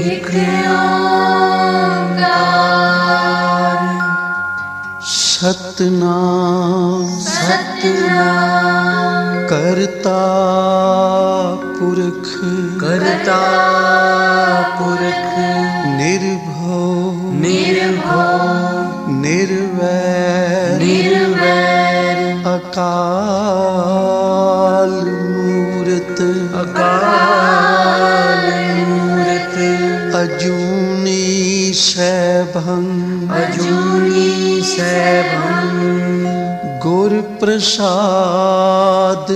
एक ओंकार सतनाम सतनाम करता पुरख निर्भव निर्वैर अकाल मूरत अजूनी सैभं गुर प्रसाद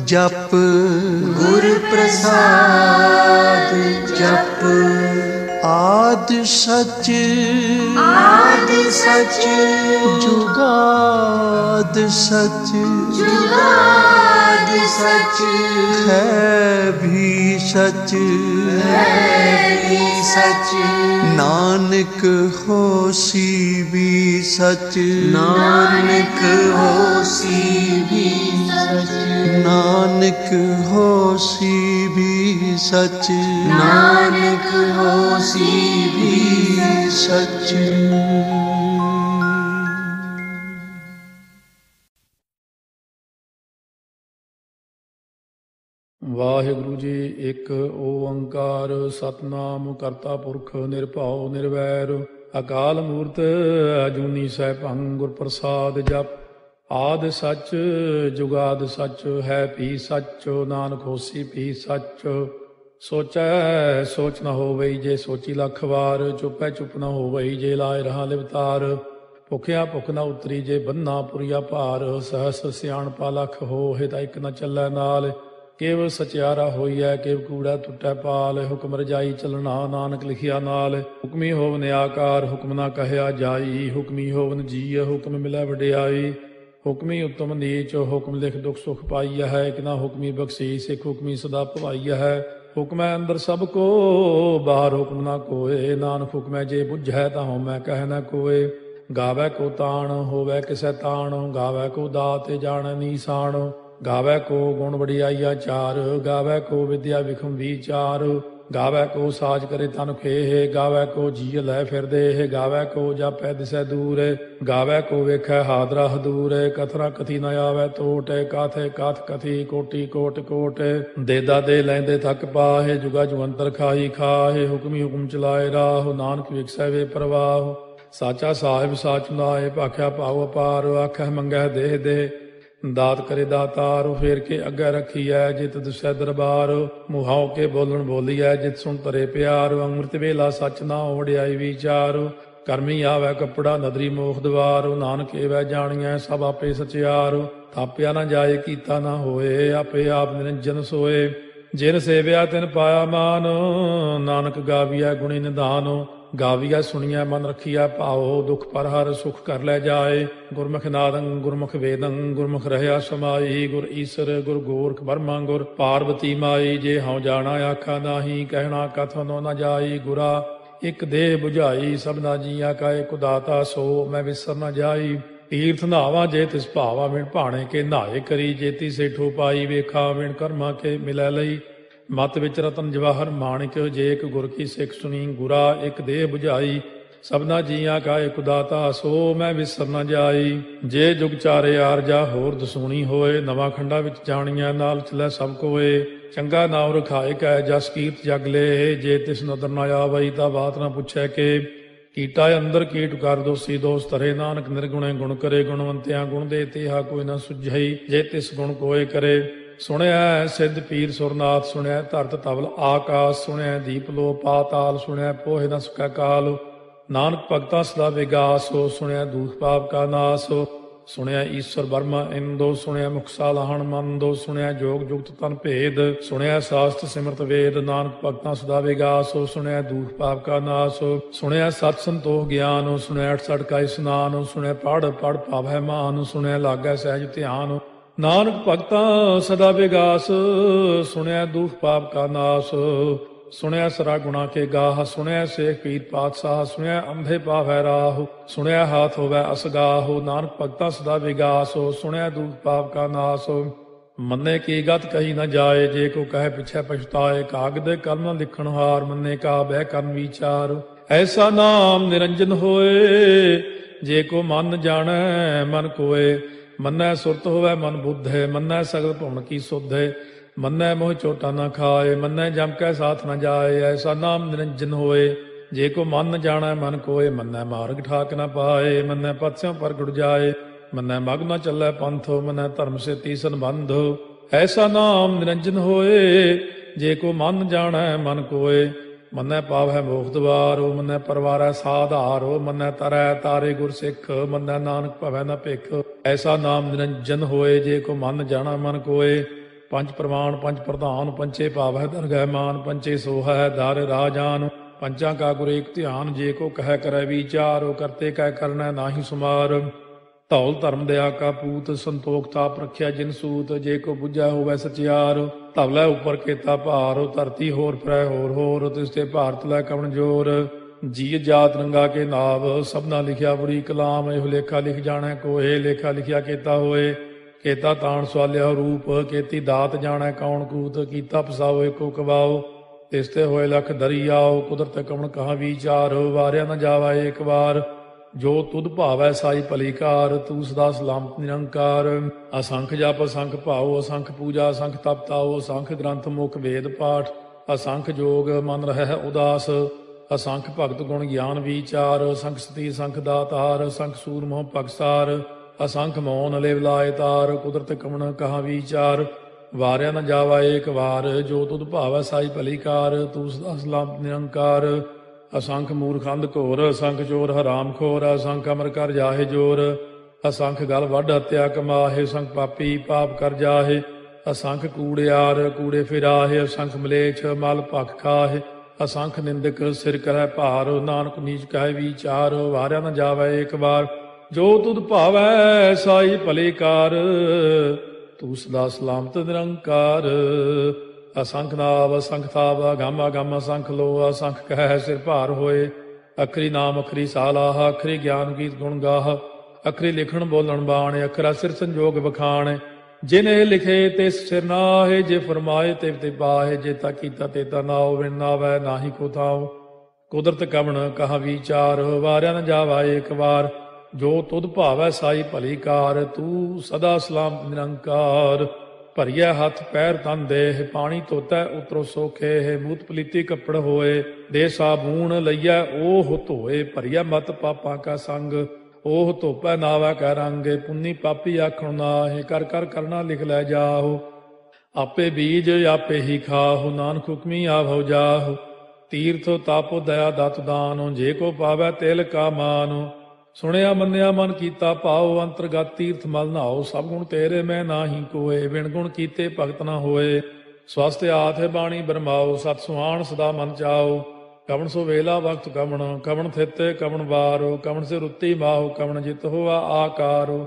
जप आद सच जुगाद सच है भी सच नानक होसी भी सच नानक होसी भी सच। ਵਾਹਿਗੁਰੂ ਜੀ। ਇੱਕ ਓੰਕਾਰ ਸਤਨਾਮ ਕਰਤਾ ਪੁਰਖ ਨਿਰਭਉ ਨਿਰਵੈਰ ਅਕਾਲ ਮੂਰਤ ਅਜੂਨੀ ਸੈਭੰ ਗੁਰ ਪ੍ਰਸਾਦ ਜਪ ਆਦਿ ਸੱਚ ਜੁਗਾਦ ਸੱਚ ਹੈ ਭੀ ਸੱਚ ਨਾਨਕ ਹੋਸੀ ਭੀ ਸੱਚ ਸੋਚੈ ਸੋਚ ਨ ਹੋਵਈ ਜੇ ਸੋਚੀ ਲੱਖ ਵਾਰ ਚੁੱਪੈ ਚੁੱਪ ਨ ਹੋਵਈ ਜੇ ਲਾਇ ਰਹਾ ਲਿਵਤਾਰ ਭੁਖਿਆ ਭੁਖ ਨ ਉਤਰੀ ਜੇ ਬੰਨਾ ਪੁਰੀਆ ਭਾਰ ਸਹਸ ਸਿਆਣਪਾ ਲੱਖ ਹੋਏ ਤਾਂ ਇੱਕ ਨ ਚੱਲੈ ਨਾਲ ਕੇਵ ਸਚਿਆਰਾ ਹੋਈਐ ਕੇਵ ਕੂੜਾ ਟੁੱਟੈ ਪਾਲ ਹੁਕਮ ਰਜਾਈ ਚੱਲਣਾ ਨਾਨਕ ਲਿਖਿਆ ਨਾਲ ਹੁਕਮੀ ਹੋਵਨ ਆਕਾਰ ਹੁਕਮ ਨਾ ਕਹਿਆ ਜਾਈ ਹੁਕਮੀ ਹੋਵਨ ਜੀਅ ਹੁਕਮ ਮਿਲੈ ਵਡਿਆਈ ਹੁਕਮੀ ਉੱਤਮ ਨੀਚ ਹੁਕਮ ਲਿਖ ਦੁਖ ਸੁਖ ਪਾਈਆ ਹੈ ਇੱਕ ਨਾ ਹੁਕਮੀ ਬਖਸ਼ੀਸ ਇੱਕ ਹੁਕਮੀ ਸਦਾ ਭਵਾਈਆ ਹੈ ਹੁਕਮੈ ਅੰਦਰ ਸਭ ਕੋ ਬਾਹਰ ਹੁਕਮ ਨਾ ਕੋਏ ਨਾਨਕ ਹੁਕਮੈ ਜੇ ਬੁੱਝੈ ਤਾਂ ਹਉਮੈ ਕਹਿ ਨਾ ਕੋਏ ਗਾਵੈ ਕੋ ਤਾਣ ਹੋਵੈ ਕਿਸੈ ਤਾਣ ਗਾਵੈ ਕੋ ਦਾਤ ਜਾਣੈ ਨੀਸਾਨ ਗਾਵੈ ਕੋ ਗੁਣ ਵਡਿਆਈਆ ਚਾਰ ਗਾਵੈ ਕੋ ਵਿਦਿਆ ਵਿਖਮ ਵਿਚਾਰ ਗਾਵੈ ਕੋ ਸਾਜ ਕਰੇ ਤਨ ਖੇਹ ਗਾਵੈ ਕੋ ਜੀ ਲੈ ਫਿਰਦੇ ਗਾਵੈ ਕੋ ਜਾਪੈ ਦਿਸੈ ਦੂਰ ਗਾਵੈ ਕੋ ਵੇਖੈ ਹਾਦਰਾ ਹਦੂਰ ਕਥਨਾ ਕਥੀ ਨ ਆਵੈ ਟੋਟ ਕਾਥੇ ਕਾਥ ਕਥੀ ਕੋਟੀ ਕੋਟ ਕੋਟ ਦੇਦਾ ਦੇ ਲੈਂਦੇ ਥੱਕ ਪਾਹੇ ਜੁਗਾ ਜੁਗੰਤਰ ਖਾਹੀ ਖਾਹੇ ਹੁਕਮੀ ਹੁਕਮ ਚਲਾਏ ਰਾਹ ਨਾਨਕ ਵਿਖਸੈ ਵੇ ਪ੍ਰਵਾਹ ਸਾਚਾ ਸਾਹਿਬ ਸਾਚ ਨਾਏ ਭਾਖਿਆ ਭਾਉ ਅਪਾਰ ਆਖੈ ਮੰਗੈ ਦੇਹ ਦੇ ਦਾਤ ਕਰੇ ਦਾਤਾਰ ਫੇਰ ਕੇ ਅੱਗੇ ਰੱਖੀਐ ਜਿਤ ਦੁਸੈ ਦਰਬਾਰ ਮੁਹਾਉ ਕੇ ਬੋਲਣ ਬੋਲੀਐ ਜਿਤ ਸੁਣ ਤਰੇ ਪਿਆਰ ਅੰਮ੍ਰਿਤ ਵੇਲਾ ਸੱਚ ਨਾ ਵਡਿਆਈ ਵਿਚਾਰ ਕਰਮੀ ਆਵੈ ਕੱਪੜਾ ਨਦਰੀ ਮੋਖ ਦਵਾਰ ਨਾਨਕ ਏਵੈ ਜਾਣੀਐ ਸਭ ਆਪੇ ਸਚਿਆਰ ਥਾਪਿਆ ਨਾ ਜਾਏ ਕੀਤਾ ਨਾ ਹੋਏ ਆਪੇ ਆਪ ਨਿਰੰਜਨ ਸੋਏ ਜਿਨ ਸੇਵਿਆ ਤਿਨ ਪਾਇਆ ਮਾਨ ਨਾਨਕ ਗਾਵੀਐ ਗੁਣੀ ਨਿਧਾਨ ਗਾਵੀਆ ਸੁਣੀਐ ਮਨ ਰੱਖੀਐ ਭਾਉ ਦੁਖ ਪਰ ਹਰ ਸੁਖ ਕਰ ਲੈ ਜਾਏ ਗੁਰਮੁਖ ਨਾਦੰ ਗੁਰਮੁਖ ਵੇਦੰ ਗੁਰਮੁਖ ਰਹਿਆ ਸਮਾਈ ਗੁਰ ਈਸਰ ਗੁਰ ਗੋਰਖ ਬਰਮਾ ਗੁਰ ਪਾਰਵਤੀ ਮਾਈ ਜੇ ਹਉ ਜਾਣਾ ਆਖਾ ਨਾਹੀ ਕਹਿਣਾ ਕਥਨੋ ਨ ਜਾਈ ਗੁਰਾ ਇੱਕ ਦੇਹ 부ਝਾਈ ਸਭਨਾ ਜੀਆਂ ਕਾ ਏਕ ਦਾਤਾ ਸੋ ਮੈਂ ਵਿਸਰ ਨ ਜਾਈ ਤੀਰਥ ਨਾਵਾਂ ਜੇ ਤਿਸ ਭਾਵਾ ਵਿਣ ਭਾਣੇ ਕੇ ਨਹਾਏ ਕਰੀ ਜੇਤੀ ਸੇਠੋ ਪਾਈ ਵੇਖਾ ਵਿਣ ਕਰਮਾ ਕੇ ਮਿਲੈ ਲਈ ਮਤ ਵਿੱਚ ਰਤਨ ਜਵਾਹਰ ਮਾਣਿਕ ਜੇ ਇੱਕ ਗੁਰ ਕੀ ਸਿੱਖ ਸੁਣੀ ਗੁਰਾ ਇੱਕ ਦੇਹ 부ਝਾਈ ਸਭਨਾ ਜੀਆਂ ਕਾ ਏਕ ਦਾਤਾ ਸੋ ਮੈਂ ਵਿਸਰ ਨ ਜਾਈ ਜੇ ਜੁਗ ਚਾਰੇ ਆਰਜਾ ਹੋਰ ਦਸੂਣੀ ਹੋਏ ਨਵਾਂ ਖੰਡਾ ਵਿੱਚ ਜਾਣੀਆਂ ਨਾਲ ਚਲੈ ਸਭ ਕੋਏ ਚੰਗਾ ਨਾਮ ਰਖਾਏ ਕੈ ਜਸ ਕੀਰਤ ਜਗ ਲੇ ਜੇ ਤਿਸ ਨਦਰ ਨ ਆਵਈ ਤਾਂ ਬਾਤ ਨਾ ਪੁੱਛੈ ਕੇ ਕੀਟਾ ਅੰਦਰ ਕੀਟ ਕਰ ਦੋਸੀ ਦੋਸ ਤਰੇ ਨਾਨਕ ਨਿਰਗੁਣੇ ਗੁਣ ਕਰੇ ਗੁਣਵੰਤਿਆਂ ਗੁਣ ਦੇ ਤੇਹਾ ਕੋਈ ਨਾ ਸੁਝਈ ਜੇ ਤਿਸ ਗੁਣ ਕੋਏ ਕਰੇ ਸੁਣਿਆ ਸਿੱਧ ਪੀਰ ਸੁਰਨਾਥ ਸੁਣਿਆ ਧਰਤ ਤਵਲ ਆਕਾਸ਼ ਸੁਣਿਆ ਦੀਪ ਲੋ ਪਾਤਾਲ ਸੁਣਿਆ ਪੋਹਿ ਨ ਸਕੈ ਕਾਲ ਨਾਨਕ ਭਗਤਾ ਸਦਾ ਵਿਗਾਸੋ ਸੁਣਿਆ ਦੂਖ ਪਾਪ ਕਾ ਨਾਸੋ ਸੁਣਿਆ ਈਸ਼ਵਰ ਬਰਮਾ ਇੰਦੋ ਸੁਣਿਆ ਮੁਖਸਾ ਲਾਹਣ ਮੰਦੋ ਸੁਣਿਆ ਜੋਗ ਜੁਗਤ ਤਨ ਭੇਦ ਸੁਣਿਆ ਸਾਸਤ ਸਿਮਰਤ ਵੇਦ ਨਾਨਕ ਭਗਤਾ ਸਦਾ ਵਿਗਾਸੋ ਸੁਣਿਆ ਦੂਖ ਪਾਪ ਕਾ ਨਾਸੋ ਸੁਣਿਆ ਸਤ ਸੰਤੋਖ ਗਿਆਨ ਸੁਣਿਆ 68 ਕਾ ਇਸਨਾਨ ਸੁਣਿਆ ਪੜ ਪੜ ਪਾਵੈ ਮਾਨ ਸੁਣਿਆ ਲਾਗੈ ਸਹਿਜ ਧਿਆਨ ਨਾਨਕ ਭਗਤਾ ਸਦਾ ਵਿਗਾਸ ਸੁਣਿਆ ਦੁਖ ਪਾਪ ਕਾ ਨਾਸ ਸੁਣਿਆ ਸਰਾ ਗੁਣਾ ਕੇ ਗਾਹ ਸੁਣਿਆ ਸੇਖ ਪੀਰ ਪਾਤਸ਼ਾਹ ਸੁਣਿਆ ਅੰਧੇ ਪਾਵੈ ਰਾਹ ਸੁਣਿਆ ਹਾਥ ਹੋਵੈ ਅਸਗਾਹ ਨਾਨਕ ਭਗਤਾ ਸਦਾ ਵਿਗਾਸ ਸੁਣਿਆ ਦੁਖ ਪਾਪ ਕਾ ਨਾਸ ਮੰਨੇ ਕੀ ਗਤ ਕਹੀ ਨ ਜਾਏ, ਜੇ ਕੋ ਕਹੇ ਪਿਛੈ ਪਛਤਾਏ। ਕਾਗਦ ਕਲਮ ਨ ਲਿਖਣ ਹਾਰ, ਮੰਨੇ ਕਾ ਬਹਿ ਕਰਨ ਵਿਚਾਰ। ਐਸਾ ਨਾਮ ਨਿਰੰਜਨ ਹੋਏ, ਜੇ ਕੋ ਮਨ ਜਾਣੈ ਮਨ ਕੋਏ। ਮੰਨੈ ਸੁਰਤ ਹੋਵੈ ਮਨ ਬੁੱਧੇ, ਮੰਨੈ ਸਗਲ ਭਵਨ ਕੀ ਸੁਧੇ। ਮੰਨੈ ਮੋਹ ਚੋਟਾ ਨ ਖਾਏ, ਮੰਨੈ ਜਮ ਕੈ ਸਾਥ ਨ ਜਾਏ। ਐਸਾ ਨਾਮ ਨਿਰੰਜਨ ਹੋਏ, ਜੇ ਕੋ ਮਨ ਜਾਣੈ ਮਨ ਕੋਏ। ਮੰਨੈ ਮਾਰਗ ਠਾਕ ਨ ਪਾਏ, ਮੰਨੈ ਪਥ ਸਿਉ ਪ੍ਰਗਟ ਜਾਏ। ਮੰਨੈ ਮਗ ਨ ਚੱਲੈ ਪੰਥ, ਮੰਨੈ ਧਰਮ ਸੇ ਤੀਸਨ ਬੰਧ। ਐਸਾ ਨਾਮ ਨਿਰੰਜਨ ਹੋਏ, ਜੇ ਕੋ ਮਨ ਜਾਣੈ ਮਨ ਕੋਏ। ਮੰਨੈ ਪਾਵੈ ਮੋਖ ਦੁਆਰੋ, ਮੰਨੈ ਪਰਵਾਰੈ ਸਾਧਾਰੋ। ਮੰਨੈ ਤਰੈ ਤਾਰੇ ਗੁਰ ਸਿੱਖ, ਮੰਨੈ ਨਾਨਕ ਭਵੈ ਨ ਭਿਖ। ਐਸਾ ਨਾਮ ਨਿਰੰਜਨ ਹੋਏ, ਜੇ ਕੋ ਮਨ ਜਾਣੈ ਮਨ ਕੋਏ। ਪੰਜ ਪ੍ਰਮਾਣ ਪੰਜ ਪ੍ਰਧਾਨ, ਪੰਚੇ ਭਾਵੈ ਦਰਗਹਿ ਮਾਨ। ਪੰਚੇ ਸੋਹੈ ਦਰ ਰਾਜਾਨ, ਪੰਚਾਂ ਕਾ ਗੁਰ ਏਕ ਧਿਆਨ। ਜੇ ਕੋ ਕਹਿ ਕਰੈ ਵਿਚਾਰ, ਕਰਤੇ ਕਹਿ ਕਰਨੈ ਨਾਹੀ ਸੁਮਾਰ। ਧੌਲ ਧਰਮ ਦਇਆ ਕਾ ਪੂਤ, ਸੰਤੋਖ ਤਾਪ ਰਖਿਆ ਜਿਨ ਸੂਤ। ਜੇ ਕੋ ਬੁੱਝੈ ਹੋਵੈ ਸਚਿਆਰ, ਧਵਲੇ ਉਪਰ ਕੇਤਾ ਭਾਰ। ਧਰਤੀ ਹੋਰ ਫਿਰੈ ਹੋਰ ਹੋਰ, ਤਿਸ ਤੇ ਭਾਰਤ ਲੈ ਕਵਣ ਜੋਰ। ਜੀ ਜਾਤ ਰੰਗਾ ਕੇ ਨਾਵ, ਸਭਨਾ ਲਿਖਿਆ ਬੁਰੀ ਕਲਾਮ। ਇਹੋ ਲੇਖਾ ਲਿਖ ਜਾਣੈ ਕੋਏ, ਲੇਖਾ ਲਿਖਿਆ ਕੇਤਾ ਹੋਏ। ਕੇਤਾ ਤਾਣ ਸਵਾਲਿਆ ਰੂਪ, ਕੇਤੀ ਦਾਤ ਜਾਣੈ ਕੌਣ ਕੂਤ। ਕੀਤਾ ਪਸਾਓ ਏਕੋ ਕਵਾਓ, ਤਿਸ ਤੇ ਹੋਏ ਲਖ ਦਰਿਆਓ। ਕੁਦਰਤ ਕਵਣ ਕਹਾ ਵਿਚਾਰ, ਵਾਰਿਆ ਨ ਜਾਵਾ ਏਕ ਵਾਰ। ਜੋ ਤੁਧ ਭਾਵੈ ਸਾਈ ਭਲੀ ਕਾਰ, ਤੂੰ ਸਦਾ ਸਲਾਮਤ ਨਿਰੰਕਾਰ। ਅਸੰਖ ਜਪ ਅਸੰਖ ਭਾਉ, ਅਸੰਖ ਪੂਜਾ ਅਸੰਖ ਤਪ ਤਾਉ। ਅਸੰਖ ਗ੍ਰੰਥ ਮੁਖ ਵੇਦ ਪਾਠ, ਅਸੰਖ ਜੋਗ ਮਨ ਰਹਿ ਉਦਾਸ। ਅਸੰਖ ਭਗਤ ਗੁਣ ਗਿਆਨ ਵਿਚਾਰ, ਅਸੰਖ ਸਤੀ ਅਸੰਖ ਦਾਤਾਰ। ਅਸੰਖ ਸੂਰ ਮੋਹ ਭਗਸਾਰ, ਅਸੰਖ ਮੋਨ ਲਿਵ ਲਾਏ ਤਾਰ। ਕੁਦਰਤ ਕਵਣ ਕਹਾ ਵਿਚਾਰ, ਵਾਰਿਆ ਨ ਜਾਵਾ ਏਕ ਵਾਰ। ਜੋ ਤੁਧ ਭਾਵੈ ਸਾਈ ਭਲੀ ਕਾਰ, ਤੂੰ ਸਦਾ ਸਲਾਮਤ ਨਿਰੰਕਾਰ। ਅਸੰਖ ਮੂਰਖੰਦ ਘੋਰ, ਅਸੰਖ ਚੋਰ ਹਰਾਮ ਖੋਰ। ਅਸੰਖ ਅਮਰ ਕਰ ਜਾਹੇ ਜੋਰ, ਅਸੰਖ ਗਲ ਵੱਢ ਹੱਤਿਆ ਕਮਾਹੇ। ਅਸੰਖ ਪਾਪੀ ਪਾਪ ਕਰ ਜਾਹੇ, ਅਸੰਖ ਕੂੜਿਆਰ ਕੂੜੇ ਫਿਰਾਹੇ। ਅਸੰਖ ਮਲੇਛ ਮਲ ਭਖ ਖਾਹੇ, ਅਸੰਖ ਨਿੰਦਕ ਸਿਰ ਕਰੈ ਭਾਰ। ਨਾਨਕ ਨੀਚ ਕਹੈ ਵਿਚਾਰ, ਵਾਰਿਆ ਨ ਜਾਵੈ ਏਕ ਵਾਰ। ਜੋ ਤੁਧ ਭਾਵੈ ਸਾਈ ਭਲੀ ਕਾਰ, ਤੂੰ ਸਦਾ ਸਲਾਮਤ ਨਿਰੰਕਾਰ। ਅਸੰਖ ਨਾਵ ਅਸੰਖ ਥਾਵ, ਅਗੰਮ ਅਗੰਮ ਅਸੰਖ ਲੋ। ਅਸੰਖ ਕਹਿ ਸਿਰ ਭਾਰ ਹੋਏ, ਅਖਰੀ ਨਾਮ ਅਖਰੀ ਸਾਲਾਹ। ਅਖਰੀ ਗਿਆਨ ਗੀਤ ਗੁਣ ਗਾਹ, ਅਖਰੀ ਲਿਖਣ ਬੋਲਣ ਬਾਣ। ਅਖਰਾ ਸਿਰ ਸੰਜੋਗ ਬਖਾਣ, ਜਿਨੇ ਲਿਖੇ ਤਿਸ ਸਿਰ ਨਾਹੇ। ਜੇ ਫਰਮਾਏ ਤਿਵ ਤੇ ਪਾਹੇ, ਜੇਤਾ ਕੀਤਾ ਤੇਤਾ ਨਾਉ। ਵਿਣ ਨਾਵੈ ਨਾਹੀ ਕੋ ਥਾਉ, ਕੁਦਰਤ ਕਵਣ ਕਹਾ ਵਿਚਾਰ। ਵਾਰਿਆ ਨ ਜਾਵਾ ਏਕ ਵਾਰ, ਜੋ ਤੁਧ ਭਾਵੈ ਸਾਈ ਭਲੀ ਕਾਰ। ਤੂੰ ਸਦਾ ਸਲਾਮਤ ਨਿਰੰਕਾਰ। ਭਰੀਐ ਹੱਥ ਪੈਰ ਤਨ ਦੇਹ, ਪਾਣੀ ਧੋਤੈ ਉਤਰੋ ਸੋਖੇ। ਮੂਤ ਪਲੀਤੀ ਕੱਪੜ ਹੋਏ, ਦੇ ਸਾਬੂਣ ਲਈਐ ਓਹ ਧੋਏ। ਭਰੀਐ ਮਤ ਪਾਪਾਂ ਕਾ ਸੰਗ, ਓਹ ਧੋਪੈ ਨਾਵੈ ਕੈ ਰੰਗ। ਪੁੰਨੀ ਪਾਪੀ ਆਖਣ ਨਾਹੇ, ਕਰ ਕਰ ਕਰਨਾ ਲਿਖ ਲੈ ਜਾਹੋ। ਆਪੇ ਬੀਜ ਆਪੇ ਹੀ ਖਾਹੋ, ਨਾਨਕ ਹੁਕਮੀ ਆਵੋ ਜਾਹੋ। ਤੀਰਥ ਤਪ ਦਇਆ ਦਤ ਦਾਨ, ਜੇ ਕੋ ਪਾਵੈ ਤਿਲ ਕਾ ਮਾਨ। ਸੁਣਿਆ ਮੰਨਿਆ ਮਨ ਕੀਤਾ ਭਾਉ, ਅੰਤਰਗਤ ਤੀਰਥ ਮਲ ਨਹਾਉ। ਸਭ ਗੁਣ ਤੇਰੇ ਮੈਂ ਨਾਹੀ ਕੋਏ, ਬਿਨ ਗੁਣ ਕੀਤੇ ਭਗਤ ਨਾ ਹੋਏ। ਸਵਸਤ ਆਥ ਬਾਣੀ ਬਰਮਾਓ, ਸਤ ਸੁਹਾਣ ਸਦਾ ਮਨ ਚਾਓ। ਕਵਣ ਸੋ ਵੇਲਾ ਵਕਤ ਕਵਣ, ਕਵਣ ਥਿਤ ਕਵਣ ਵਾਰੋ। ਕਵਣ ਸੇ ਰੁੱਤੀ ਮਾਹੋ, ਕਵਣ ਜਿਤ ਹੋਵਾ ਆਕਾਰੋ।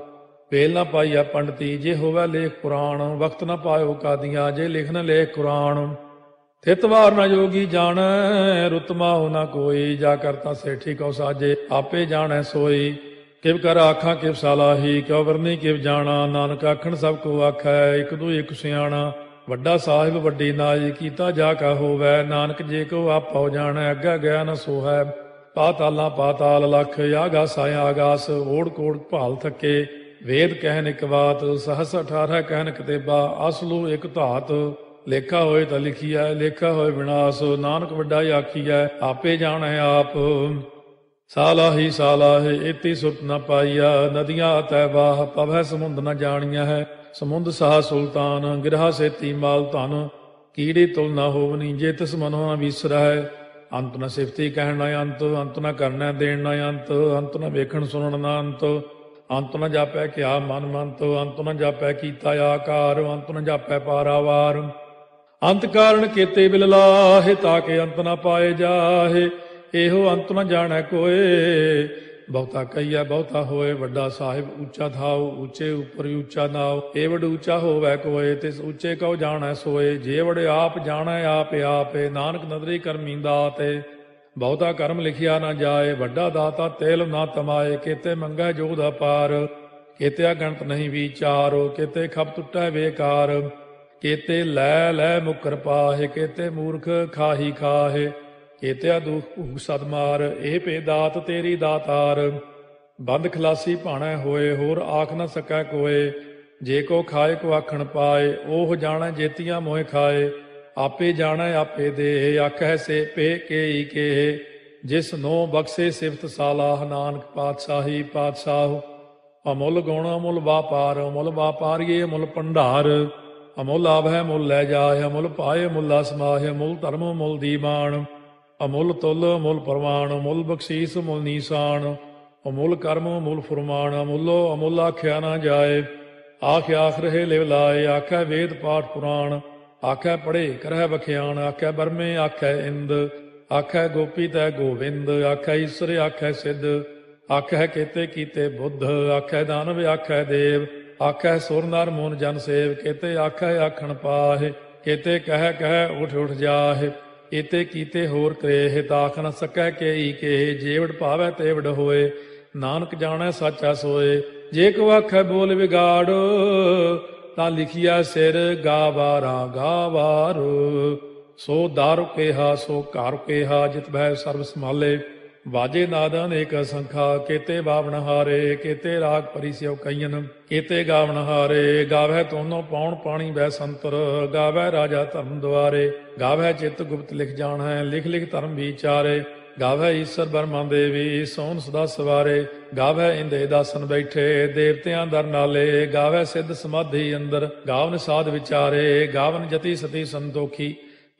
ਵੇਲ ਨਾ ਪਾਈਆ ਪੰਡਤੀ, ਜੇ ਹੋਵੈ ਲੇਖ ਪੁਰਾਣ। ਵਕਤ ਨਾ ਪਾਇਓ ਕਾਦੀਆਂ, ਜੇ ਲਿਖਨ ਲੇਖ ਕੁਰਾਨ। ਥਿਤ ਵਾਰ ਨਾ ਜੋਗੀ ਜਾਣੈ, ਰੁੱਤ ਮਾਹੁ ਨਾ ਕੋਈ। ਜਾ ਕਰਤਾ ਸੇਠੀ ਕਉ ਸਾਜੇ, ਆਪੇ ਜਾਣੈ ਸੋਈ। ਕਿਵ ਕਰ ਆਖਾਂ ਕਿਵ ਸਾਲਾਹੀ, ਕਿਉ ਵਰਨੀ ਕਿਵ ਜਾਣਾ। ਨਾਨਕ ਆਖਣ ਸਭ ਕੋ ਆਖੈ, ਇਕ ਦੂ ਇਕ ਸਿਆਣਾ। ਵੱਡਾ ਸਾਹਿਬ ਵੱਡੀ ਨਾਈ, ਕੀਤਾ ਜਾ ਕਾ ਹੋਵੈ। ਨਾਨਕ ਜੇ ਕੋ ਆਪੋ ਜਾਣੈ, ਅੱਗਾ ਗਿਆ ਨ ਸੋਹੈ। ਪਾਤਾਲਾਂ ਪਾਤਾਲ ਲਖ, ਆਗਾਸਾਂ ਆਗਾਸ। ਓੜ ਕੋੜ ਭਾਲ ਥੱਕੇ, ਵੇਦ ਕਹਿਨ ਇਕ ਬਾਤ। ਸਹਸ 18 ਕਹਿਨ ਕਤੇਬਾ, ਅਸਲੂ ਇਕ ਧਾਤ। ਲੇਖਾ ਹੋਏ ਤਾਂ ਲਿਖੀਐ, ਲੇਖਾ ਹੋਏ ਵਿਨਾਸ਼। ਨਾਨਕ ਵੱਡਾ ਆਖੀਐ, ਆਪੇ ਜਾਣੈ ਆਪ। ਸਾਲਾਹੀ ਸਾਲਾਹੇ ਏਤੀ ਸੁਰਤ ਨ ਪਾਈਆ। ਨਦੀਆਂ ਅਤੈ ਵਾਹ, ਪਵੈ ਸਮੁੰਦ ਨ ਜਾਣੀਐ ਹੈ। ਸਮੁੰਦ ਸਾਹ ਸੁਲਤਾਨ, ਗਿਰਹਾ ਸੇਤੀ ਮਾਲ ਧਨ। ਕੀੜੀ ਤੁਲ ਨ ਹੋਵਨੀ, ਜੇ ਤਿਸ ਮਨੋ ਨ ਵਿਸਰੈ। ਅੰਤ ਨ ਸਿਫਤੀ ਕਹਿਣ ਨ ਅੰਤ, ਅੰਤ ਨ ਕਰਨੈ ਦੇਣ ਨ ਅੰਤ। ਅੰਤ ਨ ਵੇਖਣ ਸੁਣਨ ਨ ਅੰਤ, ਅੰਤ ਨ ਜਾਪੈ ਕਿਆ ਮਨ ਮੰਤ। ਅੰਤ ਨ ਜਾਪੈ ਕੀਤਾ ਆਕਾਰ, ਅੰਤ ਨ ਜਾਪੈ ਪਾਰਾਵਾਰ। ਅੰਤ ਕਾਰਨ ਕੀਤੇ ਬਿਲ ਲਾਹੇ, ਤਾਕੇ ਅੰਤ ਨ ਪਾਏ ਜਾਹੇ। ਇਹੋ ਅੰਤ ਨ ਜਾਣੈ ਕੋਏ, ਬਹੁਤਾ ਕਹੀਐ ਬਹੁਤਾ ਹੋਏ। ਵੱਡਾ ਸਾਹਿਬ ਉੱਚਾ ਥਾਉ, ਉੱਚੇ ਉੱਪਰ ਉੱਚਾ ਨਾਉ। ਏ ਵਡ ਉੱਚਾ ਹੋਵੈ ਕੋਏ, ਤਿਸ ਉੱਚੇ ਕਉ ਜਾਣੈ ਸੋਏ। ਜੇ ਵਡ ਆਪ ਜਾਣੈ ਆਪੇ ਆਪੇ, ਨਾਨਕ ਨਦਰੀ ਕਰਮੀ ਦਾਤੇ। ਬਹੁਤਾ ਕਰਮ ਲਿਖਿਆ ਨਾ ਜਾਏ, ਵੱਡਾ ਦਾਤਾ ਤੇਲ ਨਾ ਤਮਾਏ। ਕੀਤੇ ਮੰਗੈ ਜੋਧ ਅਪਾਰ, केते अगणत नहीं विचार, केते खप टुटै बेकार, केते लै लै मुकर पाहे, केते मूर्ख खाही खाहे, केते दुख भूख सदमार, ए पे दात तेरी दातार। ਬੰਦ ਖਲਾਸੀ ਭਾਣੈ ਹੋਏ, ਹੋਰ ਆਖ ਨ ਸਕੈ ਕੋਏ, ਜੇ ਕੋ ਖਾਏ ਕੋ ਆਖਣ ਪਾਏ, ਉਹ ਜਾਣੈ ਜੇਤੀਆਂ ਮੋਹਿ ਖਾਏ, ਆਪੇ ਜਾਣੈ ਆਪੇ ਦੇ, ਆਖੈ ਸੇ ਪੇ ਕੇਈ ਕੇ, ਜਿਸ ਨੋ ਬਖਸ਼ੇ ਸਿਫਤ ਸਾਲਾਹ, ਨਾਨਕ ਪਾਤਸ਼ਾਹੀ ਪਾਤਸ਼ਾਹ। ਅਮੁੱਲ ਗੁਣ ਅਮੁੱਲ ਵਾਪਾਰ, ਅਮੁੱਲ ਵਾਪਾਰੀਏ ਅਮੁੱਲ ਭੰਡਾਰ, ਅਮੁੱਲ ਆਭੈ ਮੁੱਲ ਲੈ ਜਾਏ, ਅਮੁੱਲ ਪਾਏ ਮੁੱਲਾ ਸਮਾਹੇ, ਅਮੁੱਲ ਧਰਮ ਮੁੱਲ ਦੀਵਾਨ, ਅਮੁੱਲ ਤੁਲ ਅਮੁੱਲ ਪ੍ਰਵਾਨ, ਅਮੁੱਲ ਬਖਸ਼ੀਸ ਮੁੱਲ ਨੀਸਾਨ, ਅਮੁੱਲ ਕਰਮ ਅਮੁੱਲ ਫੁਰਮਾਨ, ਅਮੁੱਲੋ ਅਮੁੱਲ ਆਖਿਆ ਨਾ ਜਾਏ, ਆਖ ਆਖ ਰਹੇ ਲਿਵ ਲਾਏ, ਆਖੈ ਵੇਦ ਪਾਠ ਪੁਰਾਣ, ਆਖੈ ਪੜ੍ਹੇ ਕਰਹਿ ਬਖਿਆਣ, ਆਖੈ ਬਰਮੇ ਆਖੈ ਇੰਦ, ਆਖੈ ਗੋਪੀ ਤੈ ਗੋਵਿੰਦ, ਆਖੈ ਈਸਰ ਆਖੈ ਸਿੱਧ, ਆਖੈ ਕੇਤੇ ਕੀਤੇ ਬੁੱਧ, ਆਖੈ ਦਾਨਵ ਆਖੈ ਦੇਵ, ਆਖੈ ਸੁਰ ਨਰ ਮੂਨ ਜਨ ਸੇਵ, ਕੇਤੇ ਆਖੈ ਆਖਣ ਪਾਹੇ, ਕੇਤੇ ਕਹਿ ਕਹਿ ਉਠ ਉਠ ਜਾਹੇ, ਏਤੇ ਕੀਤੇ ਹੋਰ ਕਰੇਹ, ਤਾਖ ਨ ਸਕੈ ਕੇਈ ਕੇ, ਜੇਵੜ ਭਾਵੈ ਤੇਵੜ ਹੋਏ, ਨਾਨਕ ਜਾਣੈ ਸਾਚਾ ਸੋਏ। ਜੇ ਕੋ ਆਖੈ ਬੋਲ ਵਿਗਾੜ, ਤਾਂ ਲਿਖਿਆ ਸਿਰ ਗਾਵਾਰਾ ਗਾਵਾਰ, ਸੋ ਦਾਰੂ ਕੇਹਾ ਸੋ ਘਰ ਕੇਹਾ, ਜਿਤ ਭੈ ਸਰਬ ਸੰਭਾਲੇ, ਵਾਜੇ ਨਾਦ ਅਨੇਕ ਸੰਖਾ, ਕੇਤੇ ਬਾਵਣ ਹਾਰੇ, ਕੇਤੇ ਰਾਗ ਪਰਿਸਿਉ ਕਈਨ, ਕੇਤੇ ਗਾਵਣ ਹਾਰੇ, ਗਾਵੈ ਤੋਨੋ ਪਾਉਣ ਪਾਣੀ ਬੈ ਸੰਤਰ, ਗਾਵੈ ਰਾਜਾ ਧਰਮ ਦੁਆਰੇ, ਗਾਵੈ ਚਿਤ ਗੁਪਤ ਲਿਖ ਜਾਣੈ, ਲਿਖ ਲਿਖ ਧਰਮ ਵਿਚਾਰੇ, ਗਾਵੈ ਈਸਰ ਬਰਮਾ ਦੇਵੀ, ਸੋਨ ਸਦਾ ਸਵਾਰੇ, ਗਾਵੈ ਇੰਦੇ ਦਾਸਨ ਬੈਠੇ, ਦੇਵਤਿਆਂ ਦਰ ਨਾਲੇ, ਗਾਵੈ ਸਿੱਧ ਸਮਾਧੀ ਅੰਦਰ, ਗਾਵਨ ਸਾਧ ਵਿਚਾਰੇ, ਗਾਵਨ ਜਤੀ ਸਤੀ ਸੰਤੋਖੀ,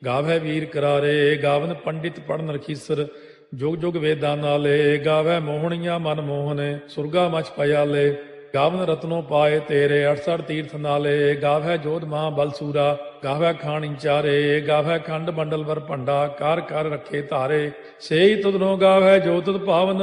ਗਾਵੈ ਵੀਰ ਕਰਾਰੇ, ਗਾਵਨ ਪੰਡਿਤ ਪੜਨ ਰਖੀਸਰ, ਜੁਗ ਜੁਗ ਵੇਦਾਂ ਨਾਲੇ, ਗਾਵੈ ਮੋਹਣੀਆਂ ਮਨ ਮੋਹਨੇ, ਸੁਰਗਾ ਮਚ ਪਿਆਲੇ, ਗਾਵਨ ਰਤਨੋ ਪਾਏ ਤੇਰੇ, 68 ਤੀਰਥ ਨਾਲੇ, ਗਾਵੈ ਜੋਧ ਮਹਾ ਬਲਸੂਰਾ, ਗਾਵੈ ਖਾਣੀ ਚਾਰੇ, ਗਾਵੈ ਖੰਡ ਮੰਡਲ ਵਰ ਭੰਡਾ, ਕਰ ਕਰ ਰੱਖੇ ਧਾਰੇ, ਸੇਈ ਤੁਧਨੋ ਗਾਵੈ ਜੋ ਤੁਧ ਭਾਵਨ,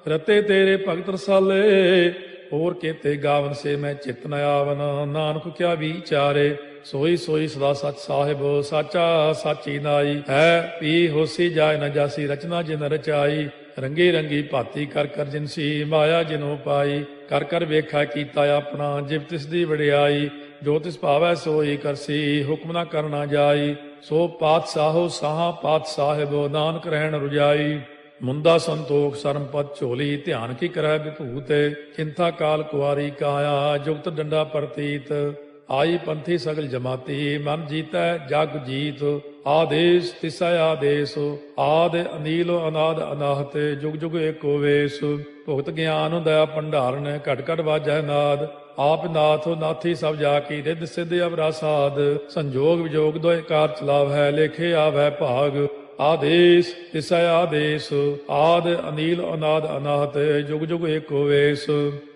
ਰਤੇ ਤੇਰੇ ਭਗਤ ਰਸਾਲੇ, ਹੋਰ ਕੇਤੇ ਗਾਵਨ ਸੇ ਮੈਂ ਚਿਤ ਨ ਆਵਨ, ਨਾਨਕ ਕਿਆ ਵਿਚਾਰੇ, ਸੋਈ ਸੋਈ ਸਦਾ ਸਚ ਸਾਹਿਬ, ਸਾਚਾ ਸਾਚੀ ਨਾਈ, ਹੈ ਪੀ ਹੋਸੀ ਜਾਏ ਨ ਜਾਸੀ, ਰਚਨਾ ਜਿਨ ਰਚਾਈ, ਰੰਗੀ ਰੰਗੀ ਭਾਤੀ ਕਰ ਕਰ ਜਿਨਸੀ, ਮਾਇਆ ਜਿਨੋ ਪਾਈ, ਕਰ ਕਰ ਵੇਖਾ ਕੀਤਾ ਆਪਣਾ, ਜਿਵ ਤਿਸ ਦੀ ਵਡਿਆਈ, ਜੋ ਤਿਸ ਭਾਵੈ ਸੋਈ ਕਰਸੀ, ਹੁਕਮ ਨਾ ਕਰਨਾ ਜਾਈ, ਸੋ ਪਾਤਸ਼ਾਹੋ ਸਾਹਾ ਪਾਤ ਸਾਹਿਬ, ਨਾਨਕ ਰਹਿਣ ਰੁਜਾਈ। ਮੁੰਦਾ ਸੰਤੋਖ ਸਰਮਪਦ ਝੋਲੀ, ਧਿਆਨ ਕੀ ਕਰੈ ਵਿਭੂਤ, ਚਿੰਤਾ ਕਾਲ ਕੁਆਰੀ ਕਾਇਆ, ਜੁਗਤ ਡੰਡਾ ਪ੍ਰਤੀਤ, ਆਈ ਪੰਥੀ ਸਗਲ ਜਮਾਤੀ, ਮਨ ਜੀਤੈ ਜਗ ਜੀਤ, ਆਦੇਸ਼ ਤਿਸੈ ਆਦੇਸ਼, ਆਦ ਅਨੀਲ ਅਨਾਦ ਅਨਾਹਤ, ਜੁਗ ਜੁਗ ਏਕੋ ਵੇਸ, ਭੁਗਤ ਗਿਆਨ ਦਇਆ ਭੰਡਾਰਨ, ਘਟ ਘਟ ਵਾਜੈ ਨਾਦ, ਆਪ ਨਾਥ ਨਾਥੀ ਸਭ ਜਾ ਕੀ, ਰਿੱਧ ਸਿੱਧ ਅਵਰਾ ਸਾਧ, ਸੰਜੋਗ ਵਿਜੋਗ ਦੋਇ ਕਾਰ ਚਲਾਵੈ, ਲੇਖੇ ਆਵੈ ਭਾਗ, ਆਦੇਸ਼ ਤਿਸੈ ਆਦੇਸ਼, ਆਦ ਅਨੀਲ ਅਨਾਦ ਅਨਾਹਤ, ਜੁਗ ਜੁਗ ਏਕੋ ਵੇਸ,